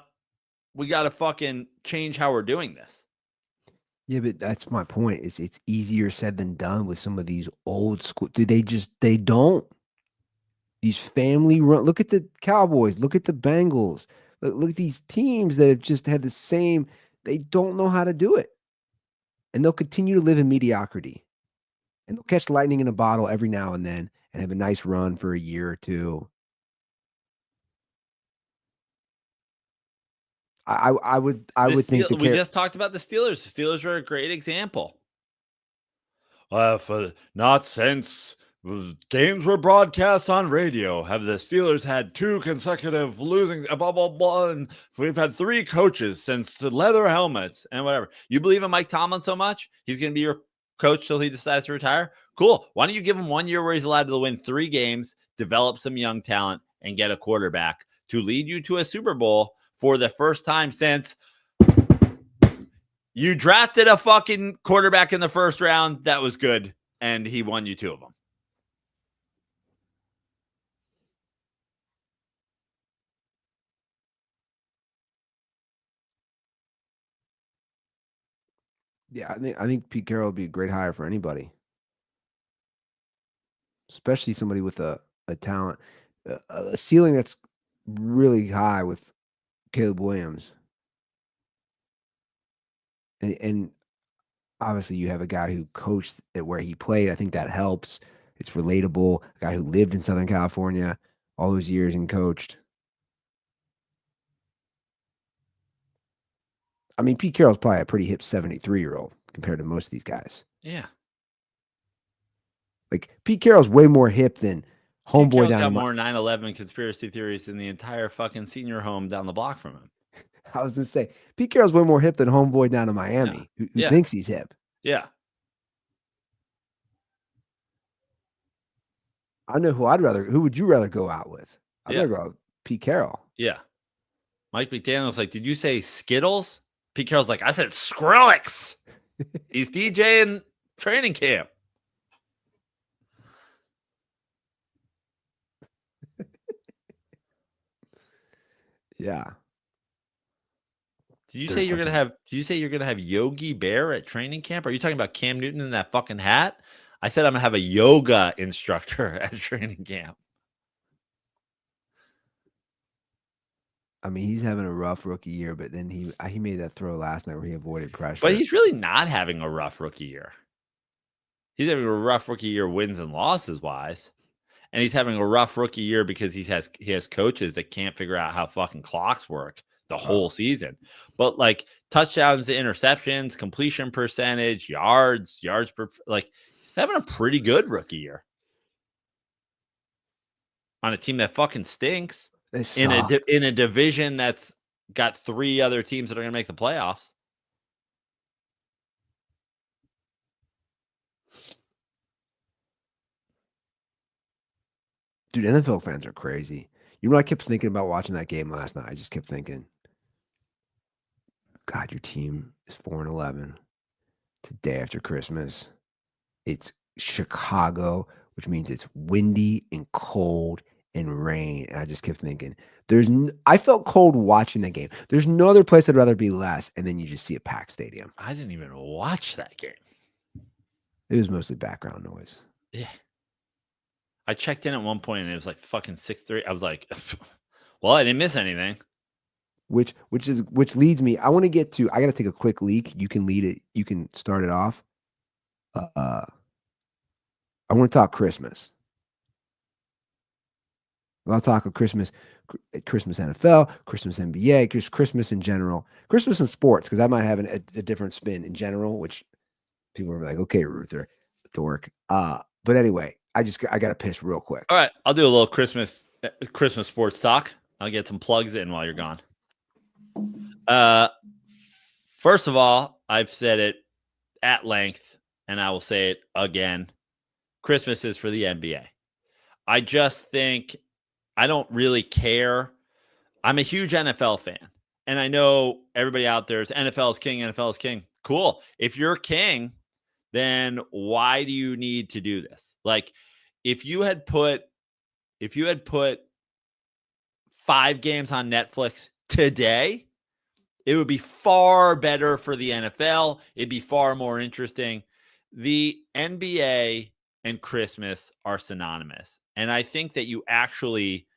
we got to fucking change how we're doing this. Yeah, but that's my point. It's easier said than done with some of these old school. They don't. These family run. Look at the Cowboys. Look at the Bengals. Look at these teams that have just had the same. They don't know how to do it, and they'll continue to live in mediocrity. And they'll catch lightning in a bottle every now and then, and have a nice run for a year or two. I would think we just talked about the Steelers. The Steelers are a great example. For not since games were broadcast on radio have the Steelers had 2 consecutive losing, blah blah blah, and we've had 3 coaches since the leather helmets and whatever. You believe in Mike Tomlin so much he's going to be your coach till he decides to retire? Cool. Why don't you give him 1 year where he's allowed to win 3 games, develop some young talent, and get a quarterback to lead you to a Super Bowl for the first time since you drafted a fucking quarterback in the first round that was good, and he won you 2 of them. Yeah, I think Pete Carroll would be a great hire for anybody, especially somebody with a talent, a ceiling that's really high with Caleb Williams. And obviously you have a guy who coached at where he played. I think that helps. It's relatable. A guy who lived in Southern California all those years and coached. I mean, Pete Carroll's probably a pretty hip 73-year-old compared to most of these guys. Yeah. Like Pete Carroll's way more hip than Pete homeboy Carroll's down got in more 9/11 conspiracy theories in the entire fucking senior home down the block from him. I was gonna say Pete Carroll's way more hip than homeboy down in Miami who Yeah. thinks he's hip. Yeah. I know who would you rather go out with? I'd Yeah. rather go out with Pete Carroll. Yeah. Mike McDaniel's like, did you say Skittles? Pete Carroll's like, I said Skrillex. He's DJing training camp. Yeah. Did you say you're gonna have Yogi Bear at training camp? Are you talking about Cam Newton in that fucking hat? I said I'm gonna have a yoga instructor at training camp. I mean, he's having a rough rookie year, but then he made that throw last night where he avoided pressure. But he's really not having a rough rookie year. He's having a rough rookie year wins and losses wise. And he's having a rough rookie year because he has coaches that can't figure out how fucking clocks work the whole season. But like touchdowns to interceptions, completion percentage, yards per, like he's having a pretty good rookie year on a team that fucking stinks in a division that's got 3 other teams that are going to make the playoffs. Dude, NFL fans are crazy. You know what I kept thinking about watching that game last night? I just kept thinking, God, your team is 4-11. It's the day after Christmas. It's Chicago, which means it's windy and cold and rain. And I just kept thinking, I felt cold watching that game. There's no other place I'd rather be less. And then you just see a packed stadium. I didn't even watch that game. It was mostly background noise. Yeah. I checked in at one point and it was like fucking 6:30. I was like, well, I didn't miss anything. Which leads me. I want to get to. I got to take a quick leak. You can lead it. You can start it off. I want to talk Christmas. I'll talk of Christmas NFL, Christmas NBA, just Christmas in general, Christmas in sports, because I might have a different spin in general, which people are like, okay, Ruther, dork. But anyway, I got to piss real quick. All right, I'll do a little Christmas sports talk. I'll get some plugs in while you're gone. First of all, I've said it at length, and I will say it again. Christmas is for the NBA. I just think I don't really care. I'm a huge NFL fan, and I know everybody out there is NFL is king, NFL is king. Cool. If you're king, then why do you need to do this? Like, if you had put 5 games on Netflix today, it would be far better for the NFL. It'd be far more interesting. The NBA and Christmas are synonymous. And I think that you actually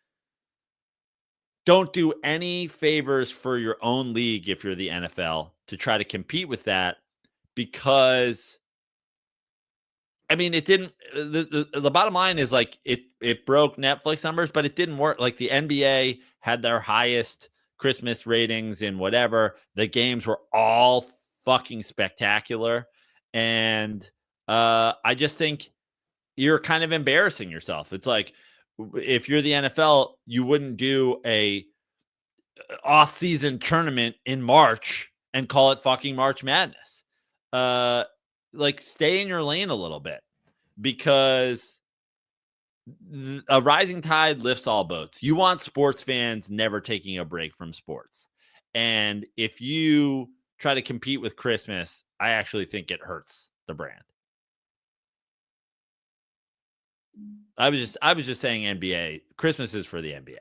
don't do any favors for your own league if you're the NFL to try to compete with that, because I mean, it didn't. The bottom line is like it broke Netflix numbers, but it didn't work. Like the NBA had their highest Christmas ratings in whatever. The games were all fucking spectacular, and I just think you're kind of embarrassing yourself. It's like if you're the NFL, you wouldn't do a off-season tournament in March and call it fucking March Madness. Like stay in your lane a little bit, because a rising tide lifts all boats. You want sports fans never taking a break from sports. And if you try to compete with Christmas, I actually think it hurts the brand. I was just saying NBA. Christmas is for the NBA.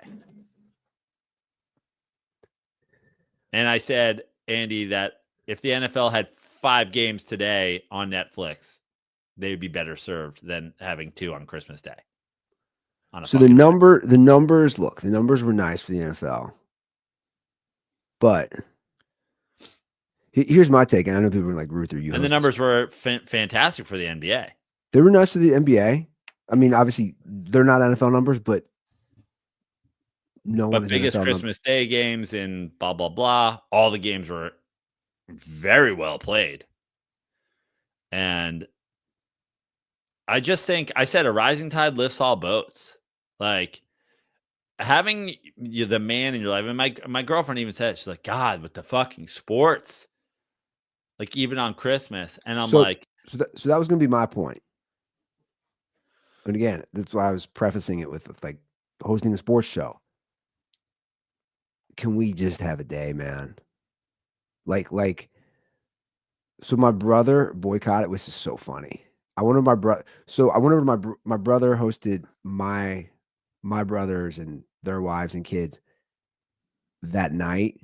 And I said, Andy, that if the NFL had 5 games today on Netflix, they would be better served than having 2 on Christmas Day. So the numbers were nice for the NFL, but Here's my take, and I know people are like, Ruth, are you? And the numbers were fantastic for the NBA. They were nice to the NBA. I mean, obviously, they're not NFL numbers, but no one But is biggest NFL Christmas Day games and blah, blah, blah. All the games were very well played. And I just think, I said a rising tide lifts all boats. Like, having the man in your life, and my girlfriend even said, she's like, God, with the fucking sports, like even on Christmas. And I'm like, so that was going to be my point. And again, that's why I was prefacing it with like hosting a sports show. Can we just have a day, man? Like, so my brother boycotted, which is so funny. I wanted my brother. So I went over to my brother hosted my brothers and their wives and kids that night.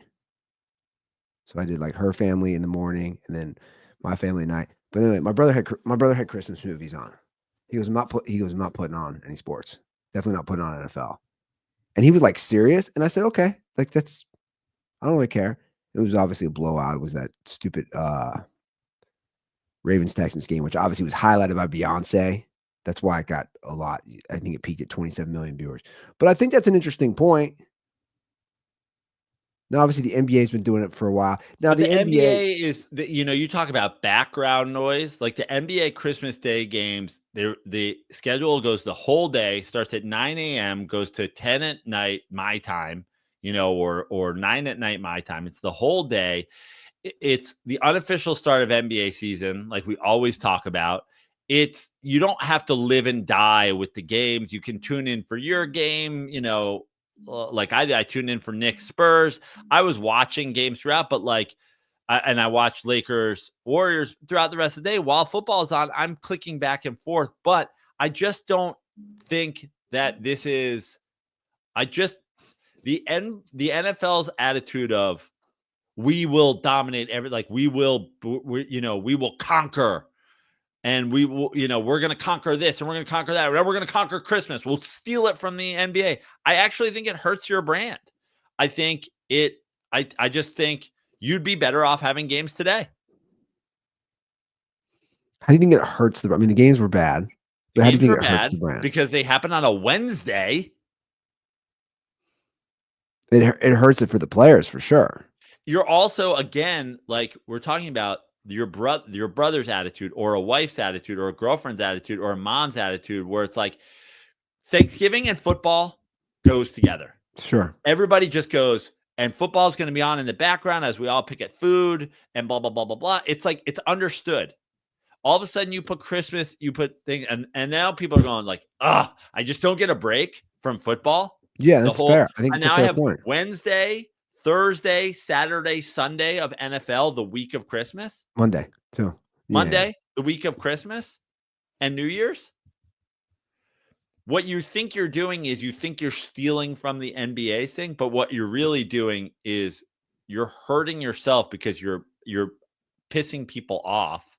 So I did like her family in the morning and then my family at night. But anyway, my brother had Christmas movies on. He goes, I'm not putting on any sports. Definitely not putting on NFL. And he was like serious. And I said, okay, like I don't really care. It was obviously a blowout. It was that stupid Ravens Texans game, which obviously was highlighted by Beyonce. That's why it got a lot. I think it peaked at 27 million viewers. But I think that's an interesting point. Now, obviously, the NBA has been doing it for a while. Now, but the NBA is, you talk about background noise. Like the NBA Christmas Day games, the schedule goes the whole day, starts at 9 a.m., goes to 10 at night, my time, or 9 at night, my time. It's the whole day. It's the unofficial start of NBA season, like we always talk about. You don't have to live and die with the games. You can tune in for your game, like I tuned in for Knicks Spurs. I was watching games throughout, but I watched Lakers Warriors throughout the rest of the day while football is on. I'm clicking back and forth, but I just don't think that this is. The NFL's attitude of we will dominate we will conquer. And we will, we're going to conquer this and we're going to conquer that. We're going to conquer Christmas. We'll steal it from the NBA. I actually think it hurts your brand. I just think you'd be better off having games today. How do you think it hurts the games were bad. But how do you think it hurts the brand? Because they happen on a Wednesday. It hurts it for the players for sure. You're also, again, like we're talking about your brother's attitude or a wife's attitude or a girlfriend's attitude or a mom's attitude, where it's like Thanksgiving and football goes together. Sure. Everybody just goes, and football is going to be on in the background as we all pick at food and blah, blah, blah, blah, blah. It's like, it's understood. All of a sudden you put Christmas, you put things, and now people are going like, I just don't get a break from football. Yeah, that's fair. I think and it's now a fair I have point. Wednesday, Thursday, Saturday, Sunday of NFL, the week of Christmas. Monday, too. Monday, the week of Christmas and New Year's. What you think you're doing is you think you're stealing from the NBA thing, but what you're really doing is you're hurting yourself because you're pissing people off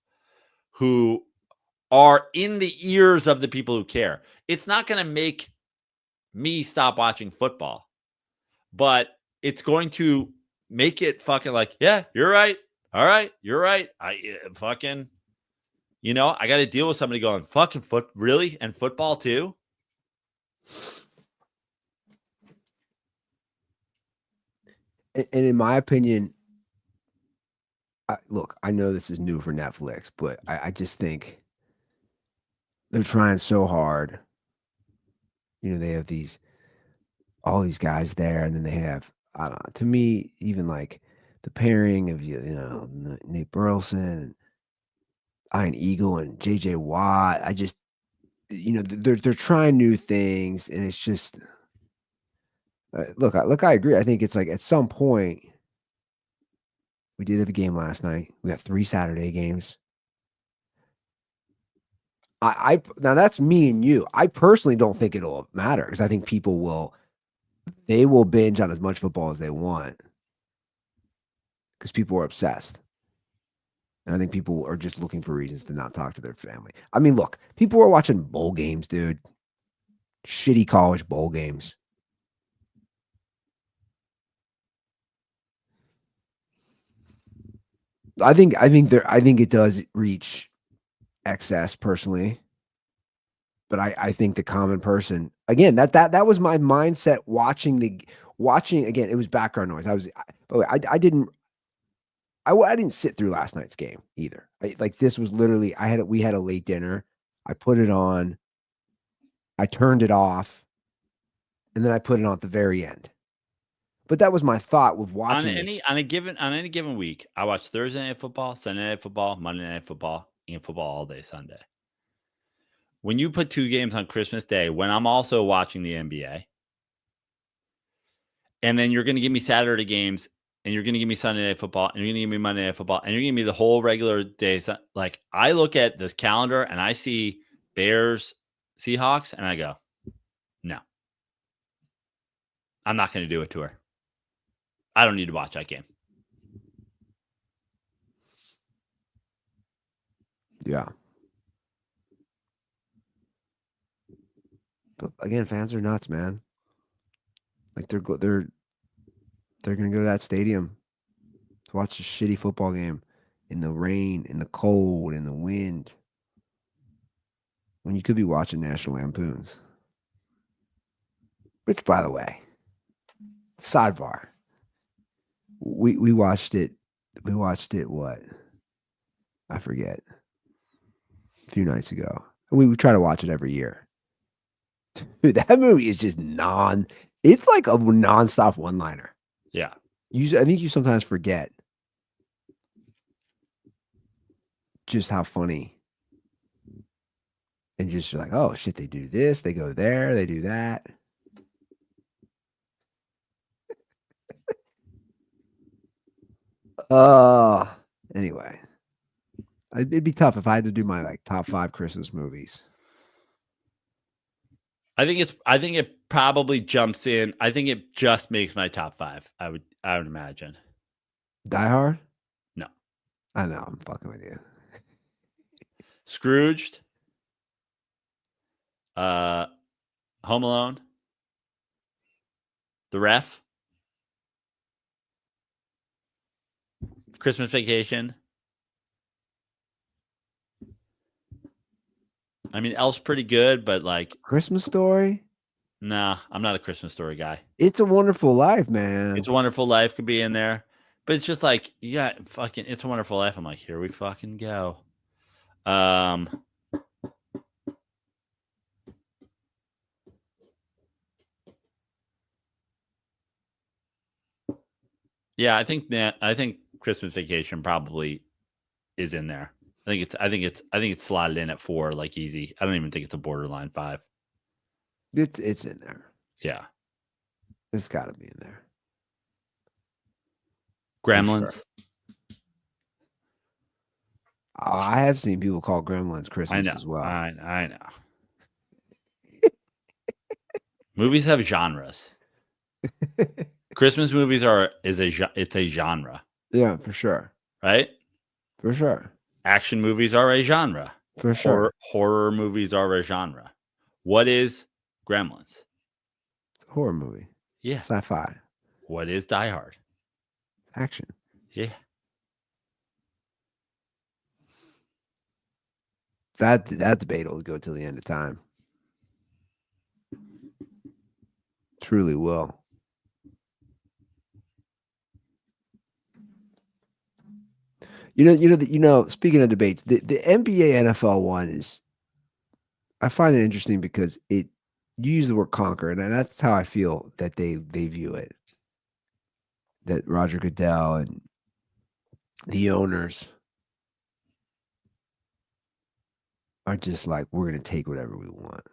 who are in the ears of the people who care. It's not going to make me stop watching football, but it's going to make it fucking like, yeah, you're right. All right, you're right. I got to deal with somebody going, fucking really? And football too? And in my opinion, look, I know this is new for Netflix, but I just think they're trying so hard. They have all these guys there, and then they have, I don't know, to me, even like the pairing of Nate Burleson and Ian Eagle and JJ Watt. I just, they're trying new things, and it's just look, I agree. I think it's like at some point we did have a game last night. We got 3 Saturday games. Now that's me and you. I personally don't think it'll matter because I think people will binge on as much football as they want because people are obsessed. And I think people are just looking for reasons to not talk to their family. I mean, look, people are watching bowl games, dude. Shitty college bowl games. I think it does reach excess personally, but I think the common person again that was my mindset watching again. It was background noise. By the way, I didn't sit through last night's game either. Like this was literally we had a late dinner. I put it on. I turned it off, and then I put it on at the very end. But that was my thought with watching this. On any given week, I watch Thursday night football, Sunday night football, Monday night football, and football all day Sunday. When you put 2 games on Christmas Day, when I'm also watching the NBA, and then you're going to give me Saturday games, and you're going to give me Sunday night football, and you're going to give me Monday night football, and you're going to give me the whole regular day. Like I look at this calendar and I see Bears, Seahawks, and I go, no, I'm not going to do it to her. I don't need to watch that game. Yeah. But again, fans are nuts, man. Like they're going to go to that stadium to watch a shitty football game in the rain, in the cold, in the wind, when you could be watching National Lampoons. Which, by the way, sidebar. We watched it. We watched it. What? I forget. A few nights ago. And we try to watch it every year. Dude, that movie is just it's like a nonstop one-liner. Yeah. I think you sometimes forget just how funny. And just like, oh shit, they do this, they go there, they do that. Anyway. It'd be tough if I had to do my like top 5 Christmas movies. I think it probably jumps in. I think it just makes my top 5. I would imagine. Die Hard? No. I know, I'm fucking with you. Scrooged. Home Alone. The Ref. Christmas Vacation. I mean, Elf's pretty good, but like Christmas Story? Nah, I'm not a Christmas Story guy. It's a Wonderful Life, man. It's a Wonderful Life could be in there, but it's just like you got fucking It's a Wonderful Life. I'm like, here we fucking go. Yeah, I think Christmas Vacation probably is in there. I think it's slotted in at 4, like easy. I don't even think it's a borderline 5. It's in there. Yeah. It's got to be in there. Gremlins. Sure. I have seen people call Gremlins Christmas as well. I know. Movies have genres. Christmas movies it's a genre. Yeah, for sure. Right? For sure. Action movies are a genre. For sure. Horror movies are a genre. What is Gremlins? It's a horror movie. Yeah. Sci-fi. What is Die Hard? Action. Yeah. That debate will go till the end of time. Truly will. Speaking of debates, the NBA NFL one is, I find it interesting because you use the word conquer, and that's how I feel that they view it. That Roger Goodell and the owners are just like, we're going to take whatever we want.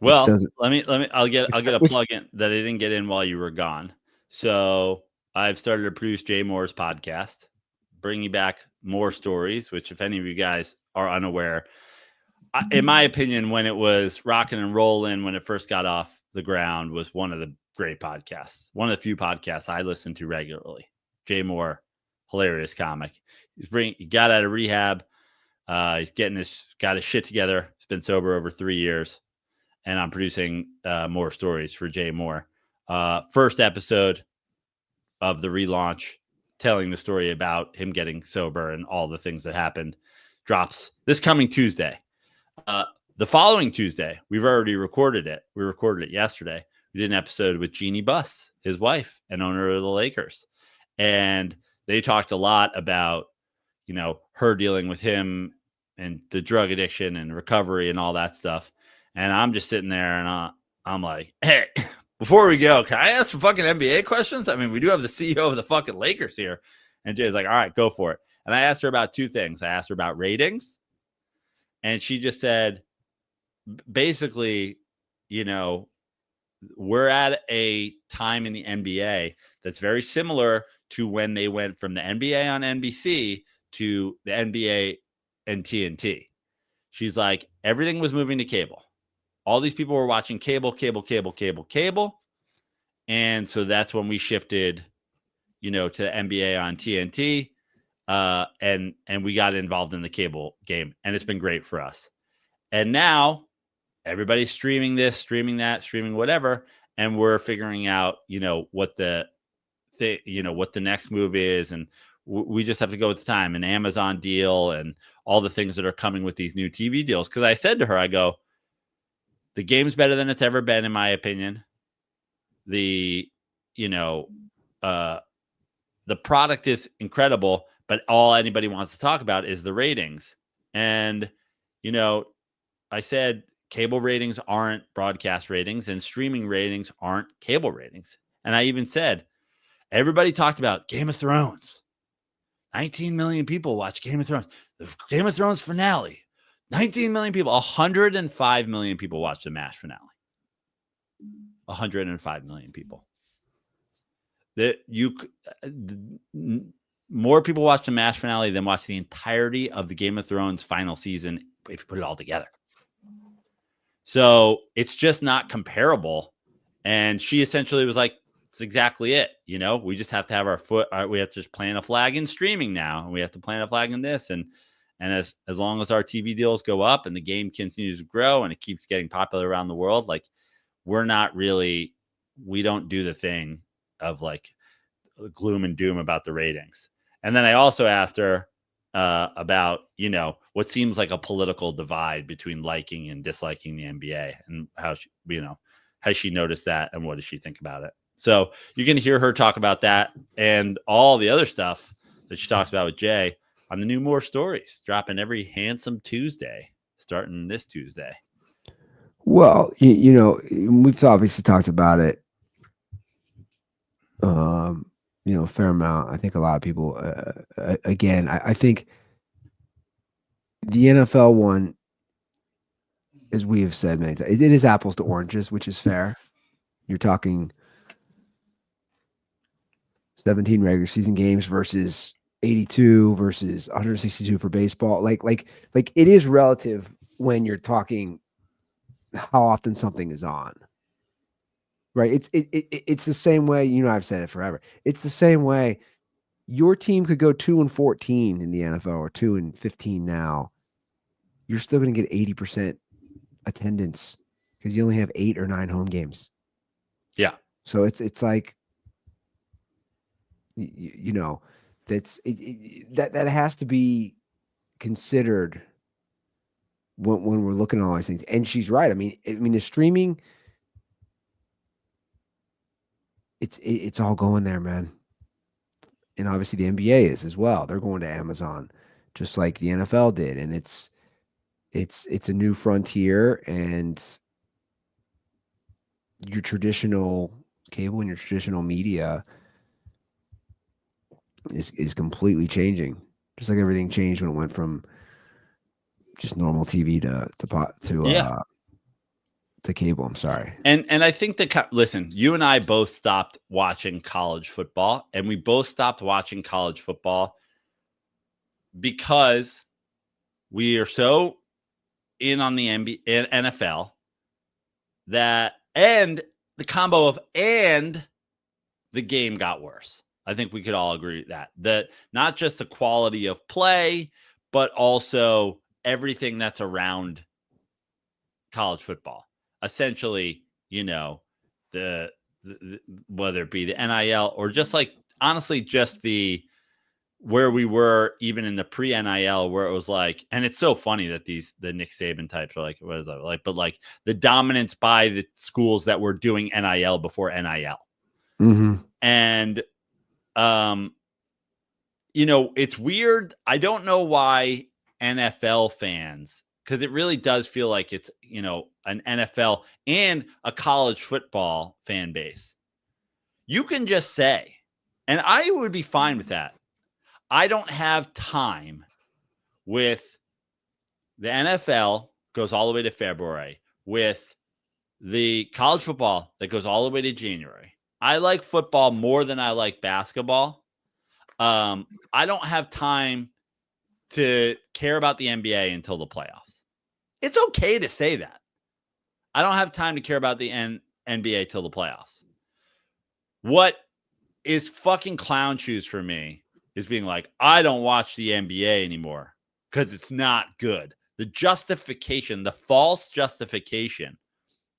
Well, I'll get a plug in that I didn't get in while you were gone. So I've started to produce Jay Moore's podcast, bringing back more stories, which if any of you guys are unaware, in my opinion, when it was rocking and rolling, when it first got off the ground, was one of the great podcasts. One of the few podcasts I listen to regularly. Jay Moore, hilarious comic. He got out of rehab. He's got his shit together. He's been sober over 3 years. And I'm producing more stories for Jay Moore. First episode, of the relaunch, telling the story about him getting sober and all the things that happened, drops this coming Tuesday. The following Tuesday, we've already recorded it. We recorded it yesterday. We did an episode with Jeannie Buss, his wife and owner of the Lakers. And they talked a lot about, her dealing with him and the drug addiction and recovery and all that stuff. And I'm just sitting there and I'm like, hey, before we go, can I ask some fucking NBA questions? I mean, we do have the CEO of the fucking Lakers here. And Jay's like, all right, go for it. And I asked her about two things. I asked her about ratings. And she just said, basically, we're at a time in the NBA that's very similar to when they went from the NBA on NBC to the NBA and TNT. She's like, everything was moving to cable. All these people were watching cable. And so that's when we shifted, to the NBA on TNT. And we got involved in the cable game. And it's been great for us. And now everybody's streaming this, streaming that, streaming whatever. And we're figuring out, what the next move is. And we just have to go with the time, an Amazon deal and all the things that are coming with these new TV deals. Because I said to her, I go, the game's better than it's ever been, in my opinion. The product is incredible, but all anybody wants to talk about is the ratings. And, I said cable ratings aren't broadcast ratings and streaming ratings aren't cable ratings. And I even said, everybody talked about Game of Thrones. 19 million people watch Game of Thrones. The Game of Thrones finale. 19 million people. 105 million people watched the MASH finale. 105 million people. More people watched the MASH finale than watched the entirety of the Game of Thrones final season if you put it all together. So it's just not comparable. And she essentially was like, it's exactly it. We just have to have our foot. We have to just plant a flag in streaming now. And we have to plant a flag in this. And as long as our TV deals go up and the game continues to grow and it keeps getting popular around the world, like we don't do the thing of like gloom and doom about the ratings. And then I also asked her about, what seems like a political divide between liking and disliking the NBA and how she, has she noticed that and what does she think about it? So you're going to hear her talk about that and all the other stuff that she talks about with Jay on the new More Stories, dropping every handsome Tuesday, starting this Tuesday. Well, we've obviously talked about it, a fair amount. I think a lot of people, again, I think the NFL one, as we have said many times, it is apples to oranges, which is fair. You're talking 17 regular season games versus 82 versus 162 for baseball. Like it is relative when you're talking how often something is on. Right? It's the same way, I've said it forever. It's the same way your team could go 2-14 in the NFL or 2-15 now. You're still going to get 80% attendance because you only have 8 or 9 home games. Yeah. So it's like, that has to be considered when we're looking at all these things. And she's right. I mean, the streaming, it's all going there, man. And obviously the NBA is as well. They're going to Amazon, just like the NFL did. And it's a new frontier, and your traditional cable and your traditional media is completely changing. Just like everything changed when it went from just normal TV to cable. I'm sorry. And I think that, listen, you and I both stopped watching college football, and we both stopped watching college football because we are so in on the NFL that, and the combo of, and the game got worse. I think we could all agree that not just the quality of play, but also everything that's around college football. Essentially, the whether it be the NIL or just like honestly just where we were even in the pre-NIL, where it was like, and it's so funny that the Nick Saban types are like, what is that like? But like the dominance by the schools that were doing NIL before NIL. Mm-hmm. And, you know, it's weird. I don't know why NFL fans, because it really does feel like it's, you know, an NFL and a college football fan base. You can just say, and I would be fine with that, I don't have time with the NFL goes all the way to February, with the college football that goes all the way to January. I like football more than I like basketball. I don't have time to care about the NBA until the playoffs. It's okay to say that. I don't have time to care about the NBA till the playoffs. What is fucking clown shoes for me is being like, I don't watch the NBA anymore because it's not good. The justification, the false justification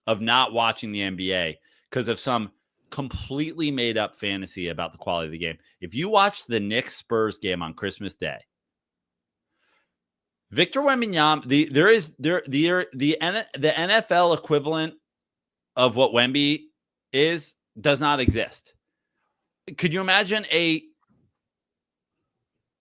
of not watching the NBA because of some completely made up fantasy about the quality of the game. If you watch the Knicks Spurs game on Christmas Day, Victor Wembanyama, the NFL equivalent of what Wemby is does not exist. Could you imagine a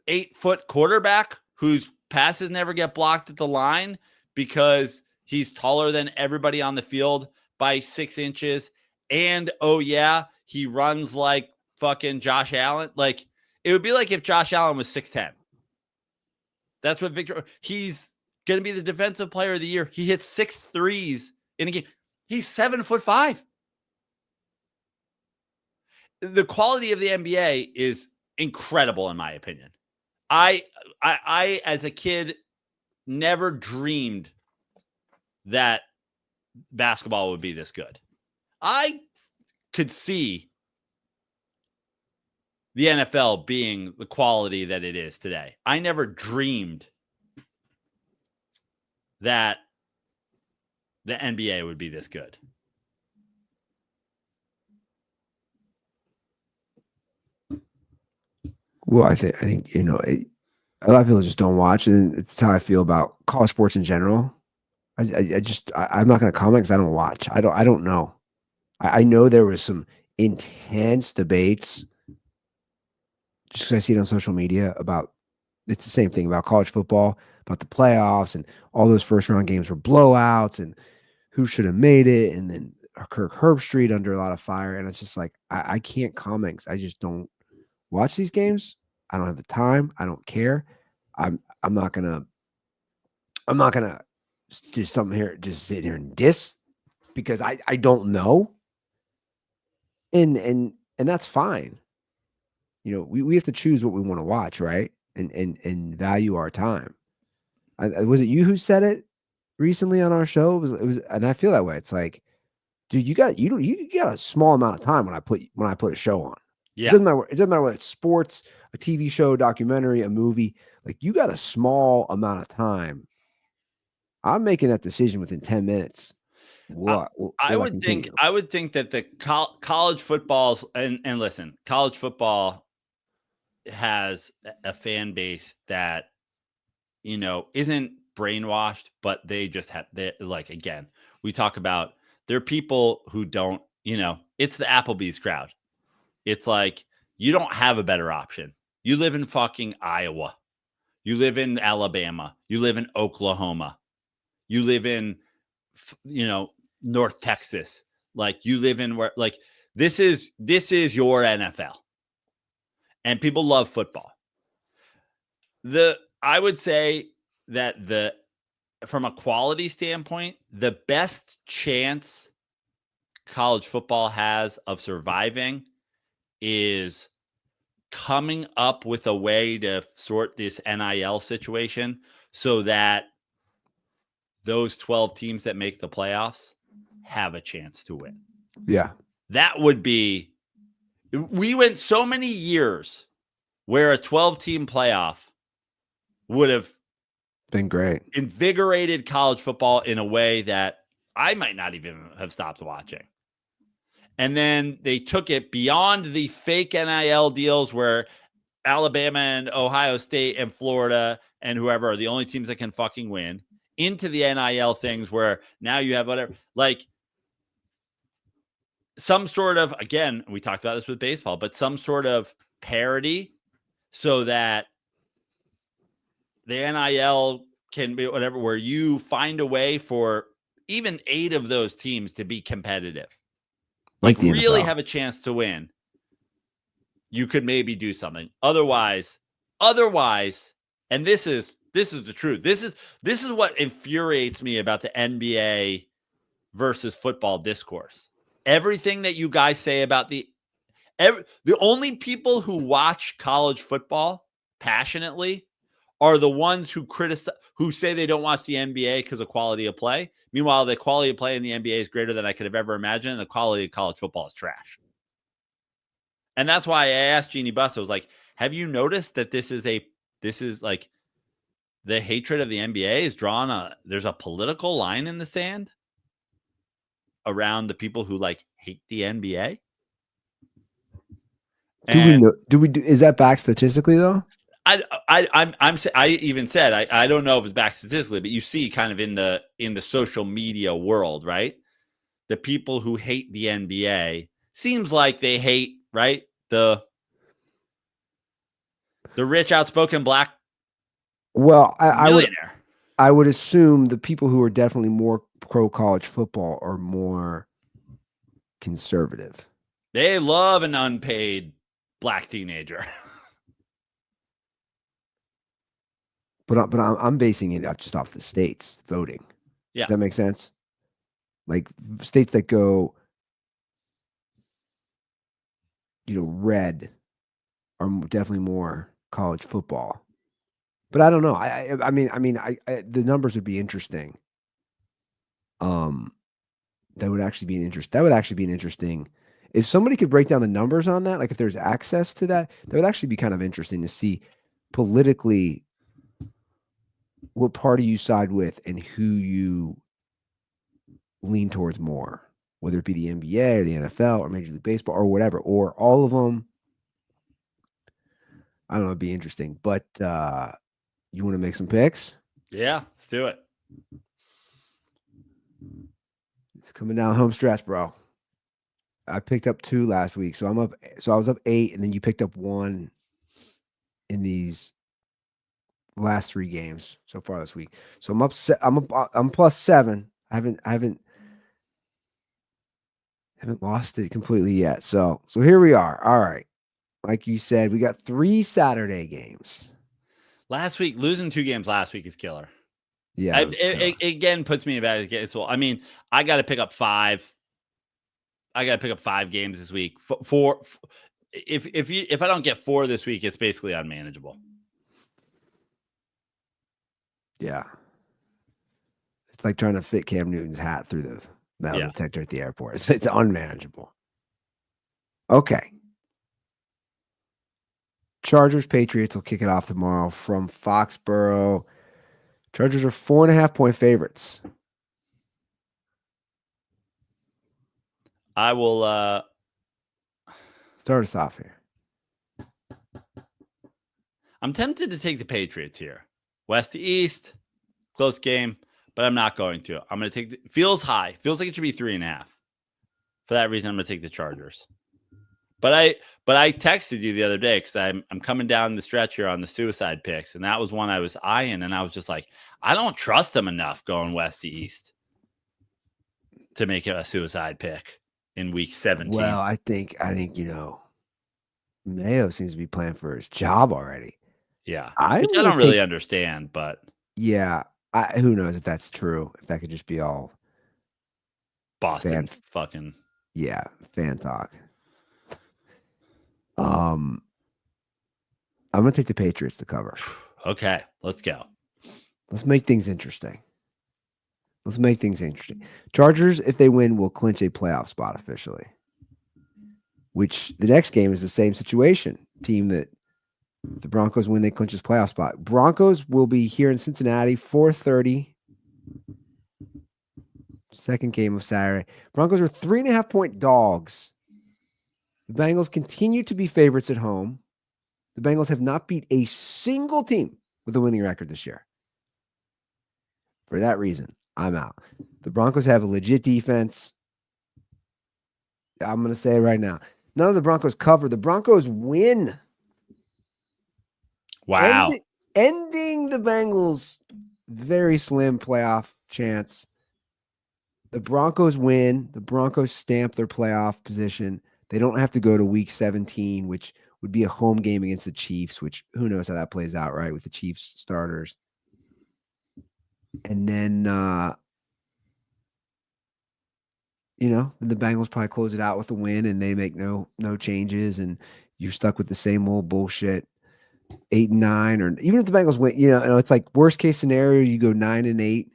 8-foot quarterback whose passes never get blocked at the line because he's taller than everybody on the field by 6 inches? And oh yeah, he runs like fucking Josh Allen. Like it would be like if Josh Allen was 6'10". That's what he's going to be the defensive player of the year. He hits 6 threes in a game. He's 7'5". The quality of the NBA is incredible, in my opinion. I as a kid, never dreamed that basketball would be this good. I could see the NFL being the quality that it is today. I never dreamed that the NBA would be this good. Well, I think you know, a lot of people just don't watch, and it's how I feel about college sports in general. I'm not going to comment because I don't watch. I don't know. I know there was some intense debates just because I see it on social media about it's the same thing about college football, about the playoffs, and all those first round games were blowouts, and who should have made it, and then Kirk Herbstreit under a lot of fire, and it's just like I can't comment because I just don't watch these games. I don't have the time. I don't care. I'm not gonna just sit here and diss because I don't know. And that's fine. You know, we have to choose what we want to watch, right? And value our time. Was it you who said it recently on our show? It was, and I feel that way. It's like, dude, you got a small amount of time when I put a show on. Yeah. It doesn't matter whether it's sports, a TV show, documentary, a movie. Like you got a small amount of time. I'm making that decision within 10 minutes. I would think that the college footballs and listen, college football has a fan base that, you know, isn't brainwashed, but they just have like, again, we talk about there are people who don't, you know, it's the Applebee's crowd. It's like, you don't have a better option. You live in fucking Iowa. You live in Alabama. You live in Oklahoma. You live in, you know, North Texas. Like you live in where, like, this is your NFL. And people love football. I would say that from a quality standpoint, the best chance college football has of surviving is coming up with a way to sort this NIL situation so that those 12 teams that make the playoffs have a chance to win. Yeah. That would be, we went so many years where a 12-team playoff would have been great, invigorated college football in a way that I might not even have stopped watching. And then they took it beyond the fake NIL deals where Alabama and Ohio State and Florida and whoever are the only teams that can fucking win, into the NIL things where now you have whatever, like some sort of, again, we talked about this with baseball, but some sort of parity so that the NIL can be whatever, where you find a way for even 8 of those teams to be competitive, like really have a chance to win. You could maybe do something. Otherwise, and this is the truth. This is what infuriates me about the NBA versus football discourse. Everything that you guys say about the only people who watch college football passionately are the ones who say they don't watch the NBA because of quality of play. Meanwhile, the quality of play in the NBA is greater than I could have ever imagined, and the quality of college football is trash. And that's why I asked Jeannie Buss, I was like, have you noticed that this is like the hatred of the NBA is there's a political line in the sand around the people who like hate the NBA? Is that back statistically though? I even said I don't know if it's back statistically, but you see kind of in the social media world, right? The people who hate the NBA seems like they hate, right, the rich, outspoken black millionaire. I would assume the people who are definitely more pro college football are more conservative. They love an unpaid black teenager. But I'm basing it just off the states voting. Yeah. Does that make sense? Like states that go, red are definitely more college football. But I don't know. I mean, the numbers would be interesting. That would actually be an interesting. If somebody could break down the numbers on that, like if there's access to that would actually be kind of interesting to see politically what party you side with and who you lean towards more, whether it be the NBA or the NFL or Major League Baseball or whatever, or all of them. I don't know. It'd be interesting. But you want to make some picks? Yeah, let's do it. It's coming down home stretch, bro. I picked up 2 last week, so I'm up. So I was up 8, and then you picked up 1 in these last 3 games so far this week. So I'm up. I'm plus 7. I haven't lost it completely yet. So here we are. All right, like you said, we got 3 Saturday games. Losing 2 games last week is killer. Yeah, it again puts me in bad case. Well, I mean, I got to pick up 5. I got to pick up 5 games this week. If I don't get 4 this week, it's basically unmanageable. Yeah, it's like trying to fit Cam Newton's hat through the metal detector at the airport. It's unmanageable. Okay. Chargers Patriots will kick it off tomorrow from Foxborough. Chargers are 4.5-point favorites. I will start us off here. I'm tempted to take the Patriots here. West to East, close game, but I'm not going to. I'm going to take feels high. Feels like it should be 3.5. For that reason, I'm going to take the Chargers. But I texted you the other day because I'm coming down the stretch here on the suicide picks, and that was one I was eyeing, and I was just like, I don't trust them enough going West to East to make it a suicide pick in week 17. Well, I think Mayo seems to be playing for his job already. Yeah, I don't really understand, but yeah, who knows if that's true? If that could just be all Boston fucking fan talk. I'm gonna take the Patriots to cover. Okay, let's go. Let's make things interesting. Chargers, if they win, will clinch a playoff spot officially. Which the next game is the same situation. Team that the Broncos win, they clinch his playoff spot. Broncos will be here in Cincinnati, 4:30. Second game of Saturday. Broncos are 3.5-point dogs. The Bengals continue to be favorites at home. The Bengals have not beat a single team with a winning record this year. For that reason, I'm out. The Broncos have a legit defense. I'm going to say it right now. None of the Broncos cover. The Broncos win. Wow. Ending the Bengals' very slim playoff chance. The Broncos win. The Broncos stamp their playoff position. They don't have to go to week 17, which would be a home game against the Chiefs, which who knows how that plays out, right? With the Chiefs starters. And then, the Bengals probably close it out with a win and they make no changes. And you're stuck with the same old bullshit 8-9, or even if the Bengals win, it's like worst case scenario, you go 9-8.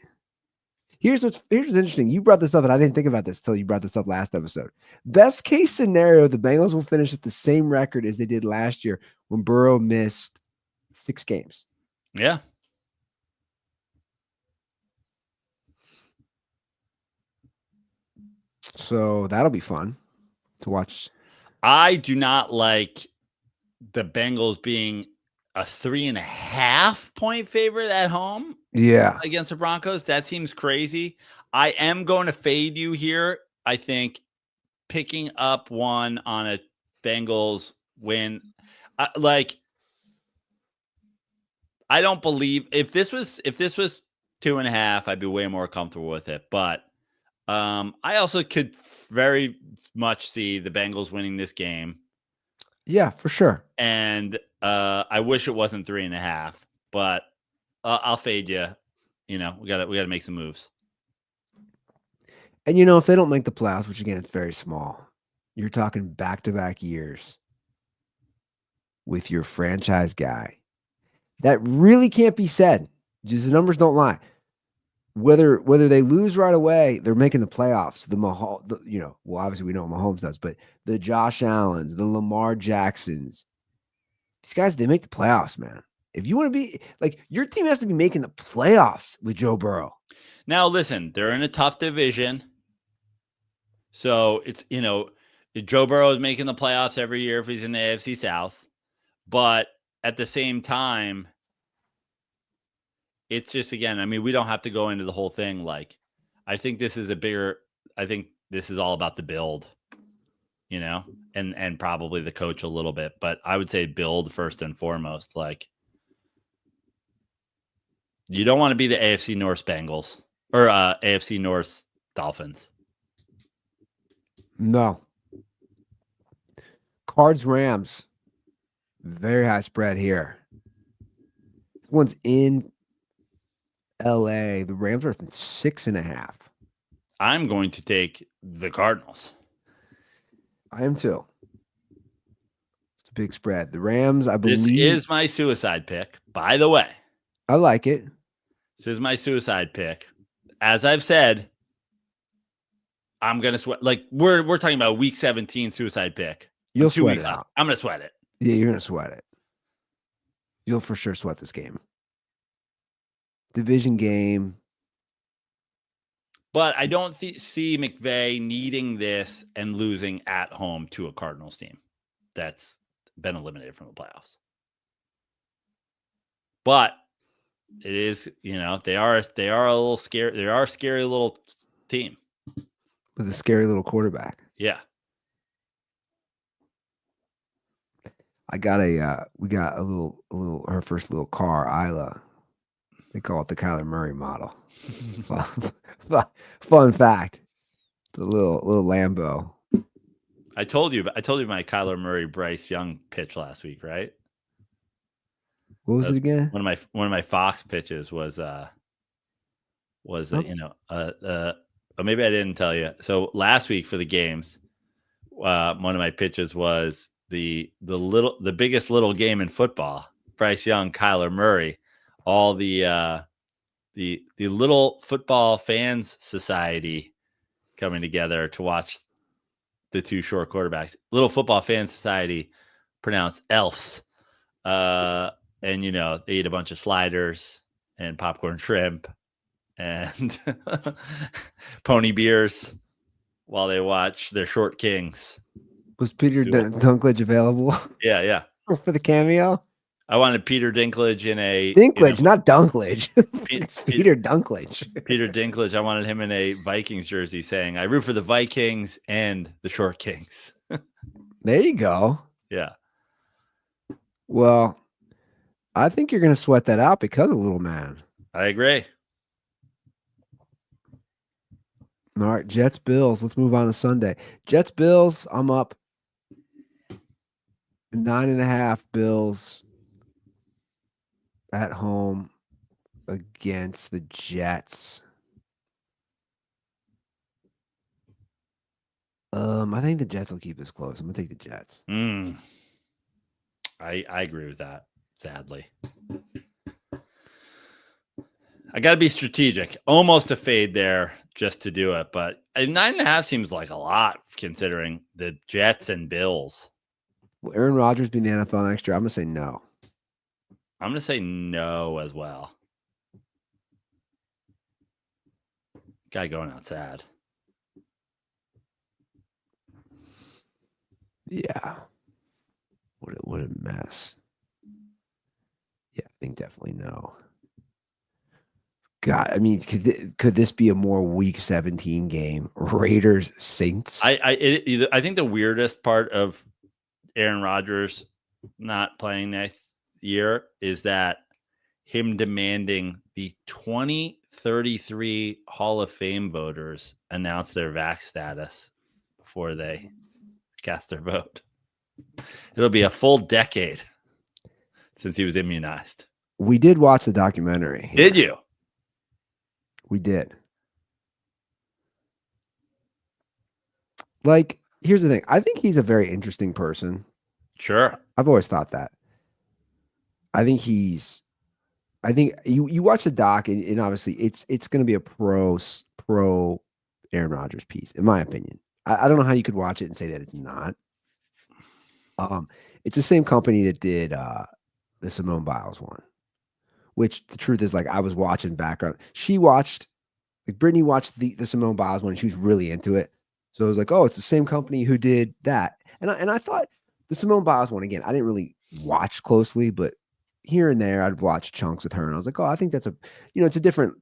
Here's what's interesting. You brought this up, and I didn't think about this until you brought this up last episode. Best case scenario, the Bengals will finish at the same record as they did last year when Burrow missed 6 games. Yeah. So that'll be fun to watch. I do not like the Bengals being a 3.5-point favorite at home. Yeah. Against the Broncos. That seems crazy. I am going to fade you here. I think picking up one on a Bengals win. I don't believe if this was 2.5, I'd be way more comfortable with it. But I also could very much see the Bengals winning this game. Yeah, for sure. And I wish it wasn't 3.5, but I'll fade you. We got to make some moves. And if they don't make the playoffs, which again, it's very small, you're talking back-to-back years with your franchise guy. That really can't be said. Just the numbers don't lie. Whether they lose right away, they're making the playoffs. Obviously we know what Mahomes does, but the Josh Allens, the Lamar Jacksons, these guys, they make the playoffs, man. If you want to be your team has to be making the playoffs with Joe Burrow. Now, listen, they're in a tough division. So it's, Joe Burrow is making the playoffs every year if he's in the AFC South. But at the same time, it's just, again, we don't have to go into the whole thing. I think this is all about the build, and probably the coach a little bit. But I would say build first and foremost. You don't want to be the AFC North Bengals or AFC North Dolphins. No. Cards Rams. Very high spread here. This one's in LA. The Rams are 6.5. I'm going to take the Cardinals. I am too. It's a big spread. The Rams, I believe. This is my suicide pick, by the way. I like it. This is my suicide pick. As I've said, I'm gonna sweat. We're talking about week 17 suicide pick. You'll sweat it out. I'm gonna sweat it. Yeah, you're gonna sweat it. You'll for sure sweat this game. Division game. But I don't see McVay needing this and losing at home to a Cardinals team that's been eliminated from the playoffs. But it is, they are a little scary. They are a scary little team with a scary little quarterback. Yeah. We got a little her first little car, Isla. They call it the Kyler Murray model. Fun fact. The little Lambo. I told you my Kyler Murray Bryce Young pitch last week, right? What was it again? One of my Fox pitches was maybe I didn't tell you. So last week for the games, one of my pitches was the biggest little game in football. Bryce Young, Kyler Murray, all the Little Football Fans Society coming together to watch the two short quarterbacks. Little Football Fans Society, pronounced elves. And they eat a bunch of sliders and popcorn shrimp and pony beers while they watch their short kings. Was Peter Do it. Dinklage available Yeah. for the cameo? I wanted Peter Dinklage in a Dinklage, not Dunklage. It's Pe- Peter Dunklage. Peter Dinklage. I wanted him in a Vikings jersey saying, "I root for the Vikings and the short kings." There you go. Yeah. Well, I think you're going to sweat that out because of Little Man. I agree. All right, Jets Bills. Let's move on to Sunday. Jets Bills. I'm up 9.5 Bills at home against the Jets. I think the Jets will keep this close. I'm gonna take the Jets. I agree with that. Sadly, I got to be strategic. Almost a fade there just to do it, but 9.5 seems like a lot considering the Jets and Bills. Will Aaron Rodgers be in the NFL next year? I'm gonna say no. I'm gonna say no as well. Guy going out sad. Yeah. What a mess. Yeah, I think definitely no. God, I mean, could this be a more Week 17 game? Raiders Saints. I think the weirdest part of Aaron Rodgers not playing next year is that him demanding the 2033 Hall of Fame voters announce their vax status before they cast their vote. It'll be a full decade since he was immunized. We did watch the documentary. Did you? We did. Like, here's the thing. I think he's a very interesting person. Sure. I've always thought that. I think you watch the doc and obviously it's going to be a pro Aaron Rodgers piece, in my opinion. I don't know how you could watch it and say that it's not. It's the same company that did the Simone Biles one, which the truth is, like, I was watching background. Brittany watched the Simone Biles one and she was really into it. So I was like, oh, it's the same company who did that. And I thought the Simone Biles one, again, I didn't really watch closely, but here and there I'd watch chunks with her and I was like, oh, I think that's it's a different,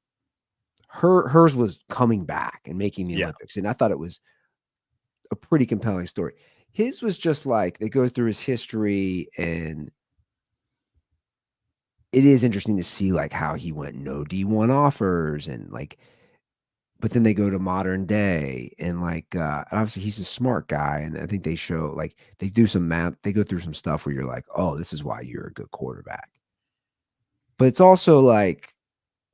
hers was coming back and making the Olympics. And I thought it was a pretty compelling story. His was just like, they go through his history and it is interesting to see like how he went no D1 offers and like, but then they go to modern day and like, and obviously he's a smart guy. And I think they show like, they do some math, they go through some stuff where you're like, oh, this is why you're a good quarterback. But it's also like,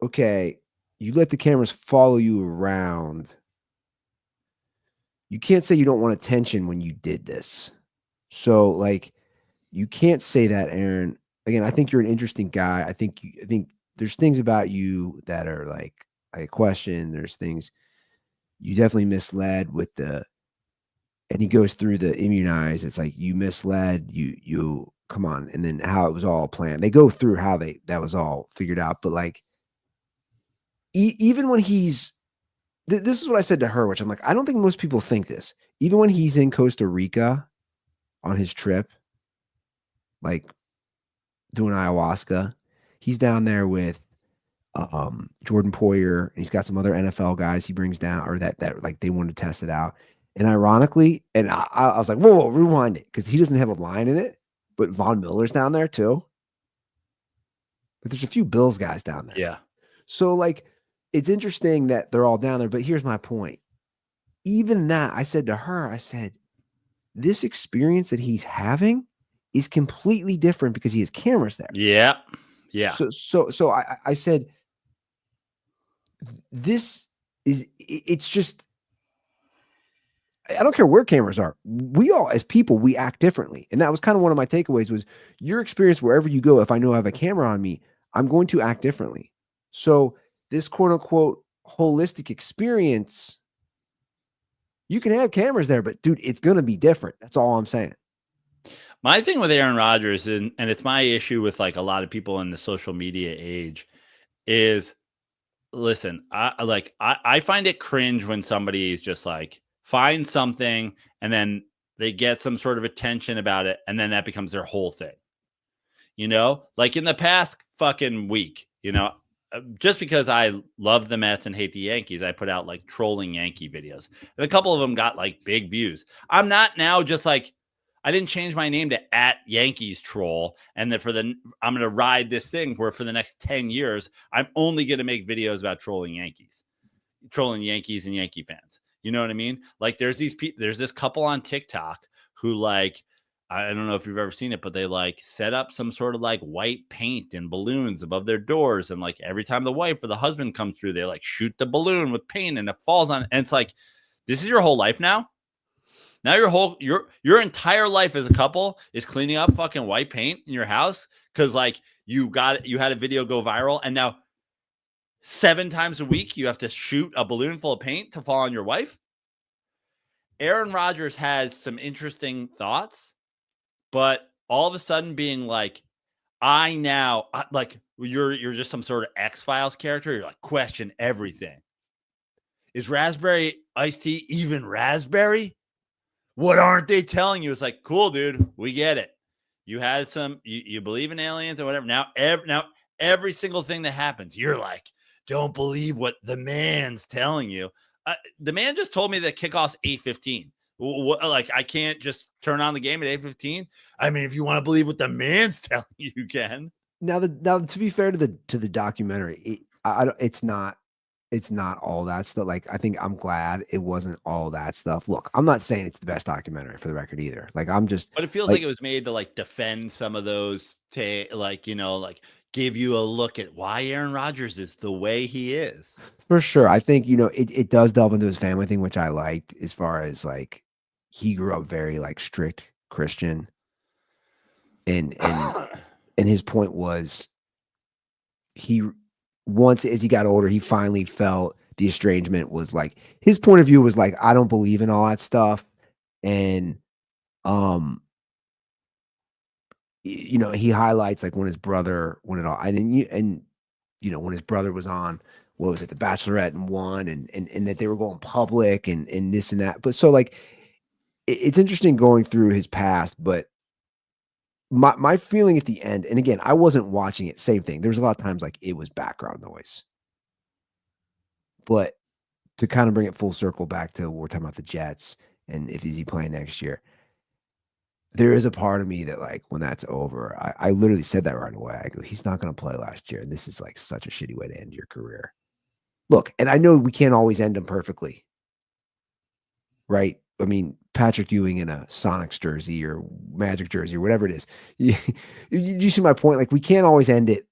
okay, you let the cameras follow you around. You can't say you don't want attention when you did this. So like, you can't say that, Aaron. Again, I think you're an interesting guy. I think there's things about you that are like, I question. There's things you definitely misled with and he goes through the immunize. It's like you misled, you come on, and then how it was all planned. They go through how that was all figured out. But like, even when he's, this is what I said to her, which I'm like, I don't think most people think this. Even when he's in Costa Rica on his trip, like doing ayahuasca, he's down there with Jordan Poyer, and he's got some other NFL guys he brings down, or that like they wanted to test it out. And ironically, and I was like, whoa, rewind it, because he doesn't have a line in it, but Von Miller's down there too. But there's a few Bills guys down there. Yeah. So like, it's interesting that they're all down there. But here's my point. Even that, I said to her, I said, this experience that he's having is completely different because he has cameras there. Yeah. Yeah. So I said, it's just, I don't care where cameras are. We all, as people, we act differently. And that was kind of one of my takeaways was your experience wherever you go. If I know I have a camera on me, I'm going to act differently. So this quote unquote holistic experience, you can have cameras there, but dude, it's going to be different. That's all I'm saying. My thing with Aaron Rodgers, and it's my issue with like a lot of people in the social media age, is listen, I find it cringe when somebody is just like finds something and then they get some sort of attention about it and then that becomes their whole thing. Like in the past fucking week, just because I love the Mets and hate the Yankees, I put out like trolling Yankee videos. And a couple of them got like big views. I'm not now just like, I didn't change my name to @Yankees troll. And then I'm going to ride this thing where for the next 10 years, I'm only going to make videos about trolling Yankees and Yankee fans. You know what I mean? Like there's this couple on TikTok who like, I don't know if you've ever seen it, but they like set up some sort of like white paint and balloons above their doors. And like every time the wife or the husband comes through, they like shoot the balloon with paint and it falls on. And it's like, this is your whole life now. Now your entire life as a couple is cleaning up fucking white paint in your house because like you had a video go viral and now 7 times a week you have to shoot a balloon full of paint to fall on your wife. Aaron Rodgers has some interesting thoughts, but all of a sudden being like, you're just some sort of X-Files character. You're like, question everything. Is raspberry iced tea even raspberry? What aren't they telling you? It's like, cool, dude. We get it. You had you believe in aliens or whatever. Now every single thing that happens, you're like, don't believe what the man's telling you. The man just told me that kickoff's 8:15. Like I can't just turn on the game at 8:15. I mean, if you want to believe what the man's telling you, you can. Now, to be fair to the documentary, it's not all that stuff. Like I think I'm glad it wasn't all that stuff. Look, I'm not saying it's the best documentary for the record either. Like I'm just, but it feels like it was made to like defend some of those, like give you a look at why Aaron Rodgers is the way he is. For sure. I think, it does delve into his family thing, which I liked as far as like he grew up very like strict Christian. And his point was once as he got older, he finally felt the estrangement was like his point of view was like, I don't believe in all that stuff. And he highlights like when his brother when his brother was on, what was it, The Bachelorette and won and that they were going public and this and that. But so like it's interesting going through his past, but my feeling at the end, and again, I wasn't watching it, same thing. There's a lot of times like it was background noise. But to kind of bring it full circle back to what we're talking about the Jets and if is he playing next year, there is a part of me that like when that's over, I literally said that right away. I go, he's not going to play last year. And this is like such a shitty way to end your career. Look, and I know we can't always end them perfectly. Right? I mean, Patrick Ewing in a Sonics jersey or Magic jersey or whatever it is. You see my point? Like we can't always end it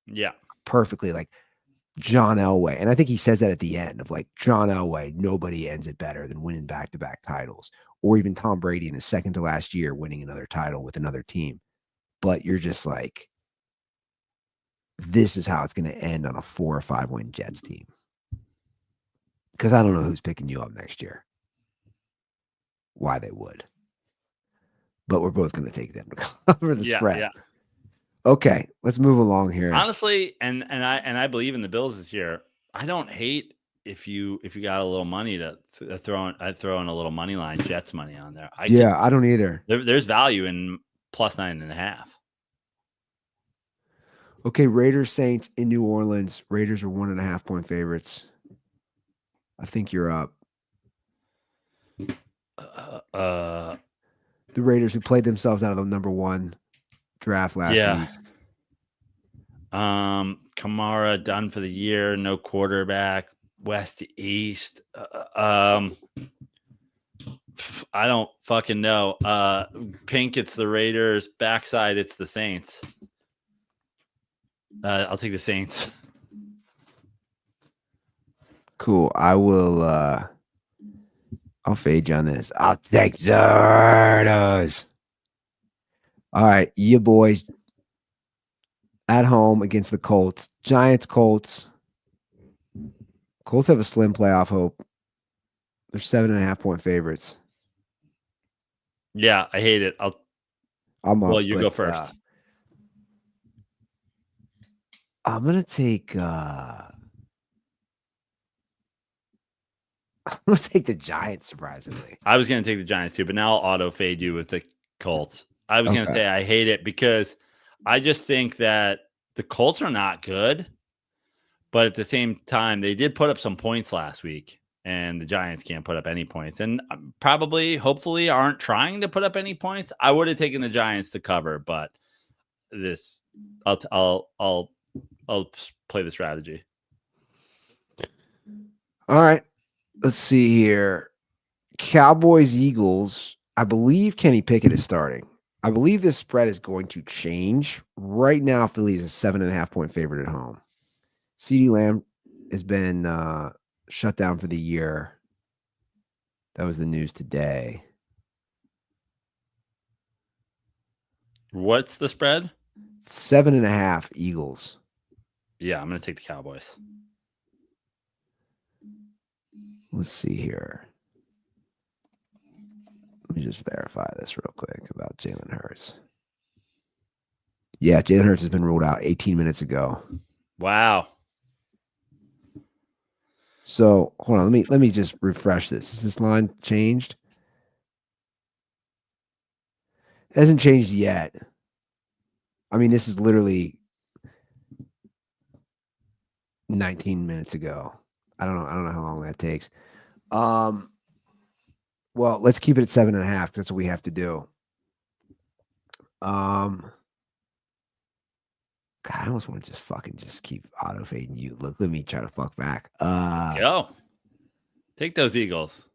perfectly. Like John Elway. And I think he says that at the end of like John Elway, nobody ends it better than winning back-to-back titles. Or even Tom Brady in his second to last year winning another title with another team. But you're just like, this is how it's going to end on a 4 or 5 win Jets team. Because I don't know who's picking you up next year. Why they would. But we're both going to take them to cover the spread. Yeah. Okay, let's move along here. Honestly, and I believe in the Bills this year. I don't hate if you got a little money to throw in. I'd throw in a little money line, Jets money on there. I don't either. There's value in +9.5. Okay, Raiders Saints in New Orleans. Raiders are 1.5 point favorites. I think you're up. The Raiders who played themselves out of the number 1 draft last week. Kamara done for the year. No quarterback. West to East. I don't fucking know. Pink, it's the Raiders. Backside, it's the Saints. I'll take the Saints. Cool. I will. I'll fade you on this. I'll take the Raiders. All right, you boys at home against the Colts. Giants, Colts. Colts have a slim playoff hope. They're 7.5 point favorites. Yeah, I hate it. I'm up. Well, you go first. I'm gonna take. I'm gonna take the Giants. Surprisingly, I was going to take the Giants too, but now I'll auto fade you with the Colts. I was going to Okay. say I hate it because I just think that the Colts are not good, but at the same time, they did put up some points last week, and the Giants can't put up any points, and probably, hopefully, aren't trying to put up any points. I would have taken the Giants to cover, but this, I'll play the strategy. All right. Let's see here. Cowboys, Eagles. I believe Kenny Pickett is starting. I believe this spread is going to change. Right now, Philly is a 7.5-point favorite at home. CeeDee Lamb has been shut down for the year. That was the news today. What's the spread? 7.5 Eagles. Yeah, I'm going to take the Cowboys. Let's see here. Let me just verify this real quick about Jalen Hurts. Yeah, Jalen Hurts has been ruled out 18 minutes ago. Wow. So hold on, let me just refresh this. Is this line changed? It hasn't changed yet. I mean, this is literally 19 minutes ago. I don't know how long that takes. Well, let's keep it at 7.5. That's what we have to do. God, I almost want to just keep auto fading you. Look, let me try to fuck back. Go. Take those Eagles.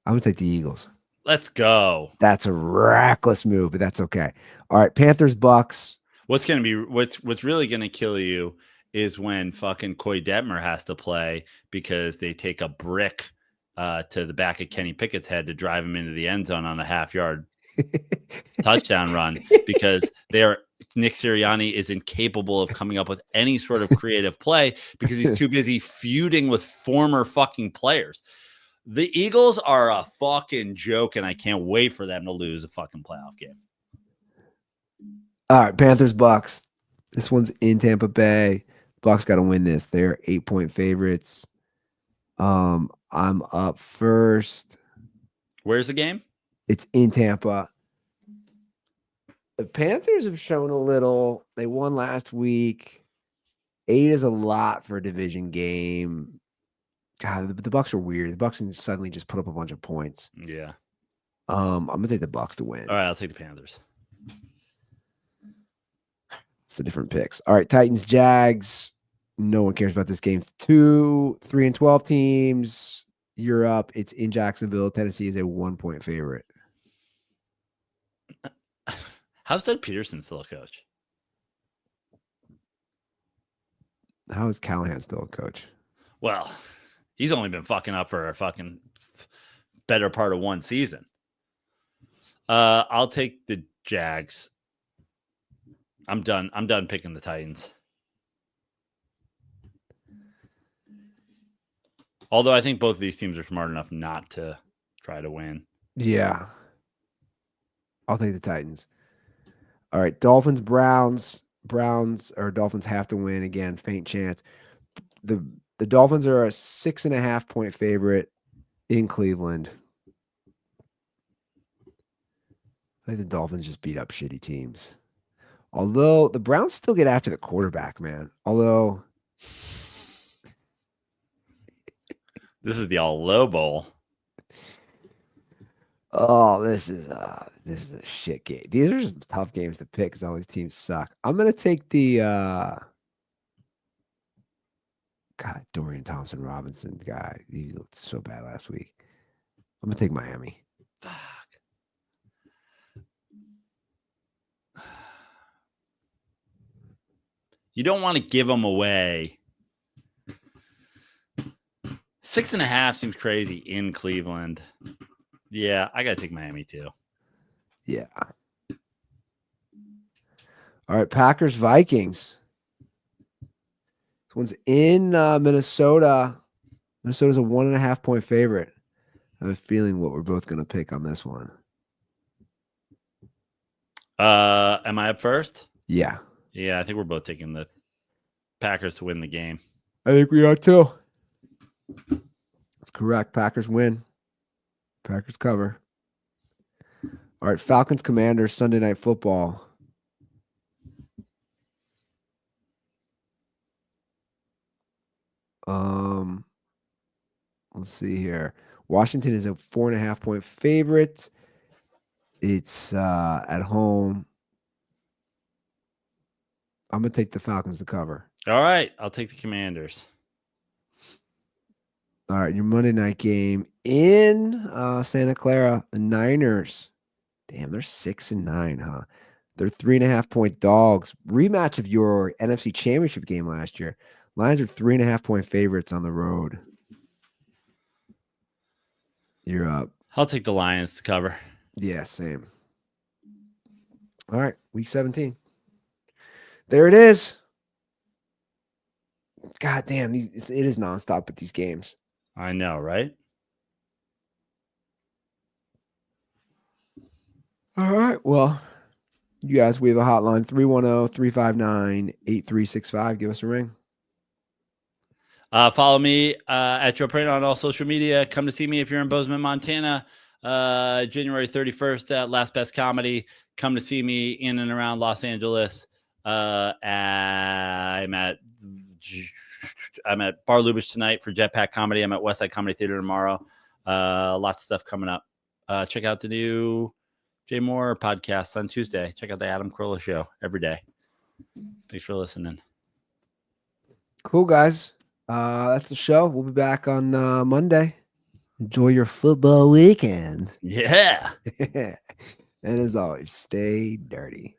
I'm gonna take the Eagles. Let's go. That's a reckless move, but that's okay. All right, Panthers, Bucks. What's really gonna kill you is when fucking Coy Detmer has to play because they take a brick to the back of Kenny Pickett's head to drive him into the end zone on a half-yard touchdown run because Nick Sirianni is incapable of coming up with any sort of creative play because he's too busy feuding with former fucking players. The Eagles are a fucking joke, and I can't wait for them to lose a fucking playoff game. All right, Panthers, Bucks. This one's in Tampa Bay. Bucks got to win this. They're 8-point favorites. I'm up first. Where's the game? It's in Tampa. The Panthers have shown a little. They won last week. 8 is a lot for a division game. God, the Bucks are weird. The Bucks can suddenly just put up a bunch of points. Yeah. I'm gonna take the Bucks to win. All right, I'll take the Panthers. It's a different picks. All right, Titans, Jags. No one cares about this game. 2, 3, and 12 teams. You're up. It's in Jacksonville. Tennessee is a 1-point favorite. How's Doug Peterson still a coach? How is Callahan still a coach? Well, he's only been fucking up for a fucking better part of one season. I'll take the Jags. I'm done picking the Titans. Although I think both of these teams are smart enough not to try to win. Yeah. I'll take the Titans. All right, Dolphins, Browns. Dolphins have to win again. Faint chance. The Dolphins are a 6.5-point favorite in Cleveland. I think the Dolphins just beat up shitty teams. Although the Browns still get after the quarterback, man. Although this is the all low bowl. Oh, this is a shit game. These are some tough games to pick because all these teams suck. I'm gonna take the God, Dorian Thompson Robinson guy. He looked so bad last week. I'm gonna take Miami. Fuck. You don't want to give them away. 6.5 seems crazy in Cleveland. Yeah, I gotta take Miami too. Yeah. All right, Packers, Vikings. This one's in Minnesota. Minnesota's a 1.5-point favorite. I have a feeling what we're both gonna pick on this one. Am I up first? Yeah. Yeah, I think we're both taking the Packers to win the game. I think we are too. That's correct. Packers win. Packers cover. All right, Falcons Commanders Sunday Night Football. Let's see here. Washington is a 4.5-point favorite. It's at home. I'm gonna take the Falcons to cover. All right, I'll take the Commanders. All right, your Monday night game in Santa Clara, the Niners. Damn, they're 6-9, huh? They're 3.5-point dogs. Rematch of your NFC Championship game last year. Lions are 3.5-point favorites on the road. You're up. I'll take the Lions to cover. Yeah, same. All right, week 17. There it is. God damn, it is nonstop with these games. I know, right? All right, well, you guys, we have a hotline, 310-359-8365. Give us a ring. Follow me at Joe Prano on all social media. Come to see me if you're in Bozeman, Montana, January 31st at Last Best Comedy. Come to see me in and around Los Angeles. I'm at Bar Lubish tonight for Jetpack Comedy. I'm at Westside Comedy Theater tomorrow. Lots of stuff coming up. Check out the new Jay Moore podcast on Tuesday. Check out the Adam Carolla show every day. Thanks for listening. Cool, guys. That's the show. We'll be back on Monday. Enjoy your football weekend. Yeah. And as always, stay dirty.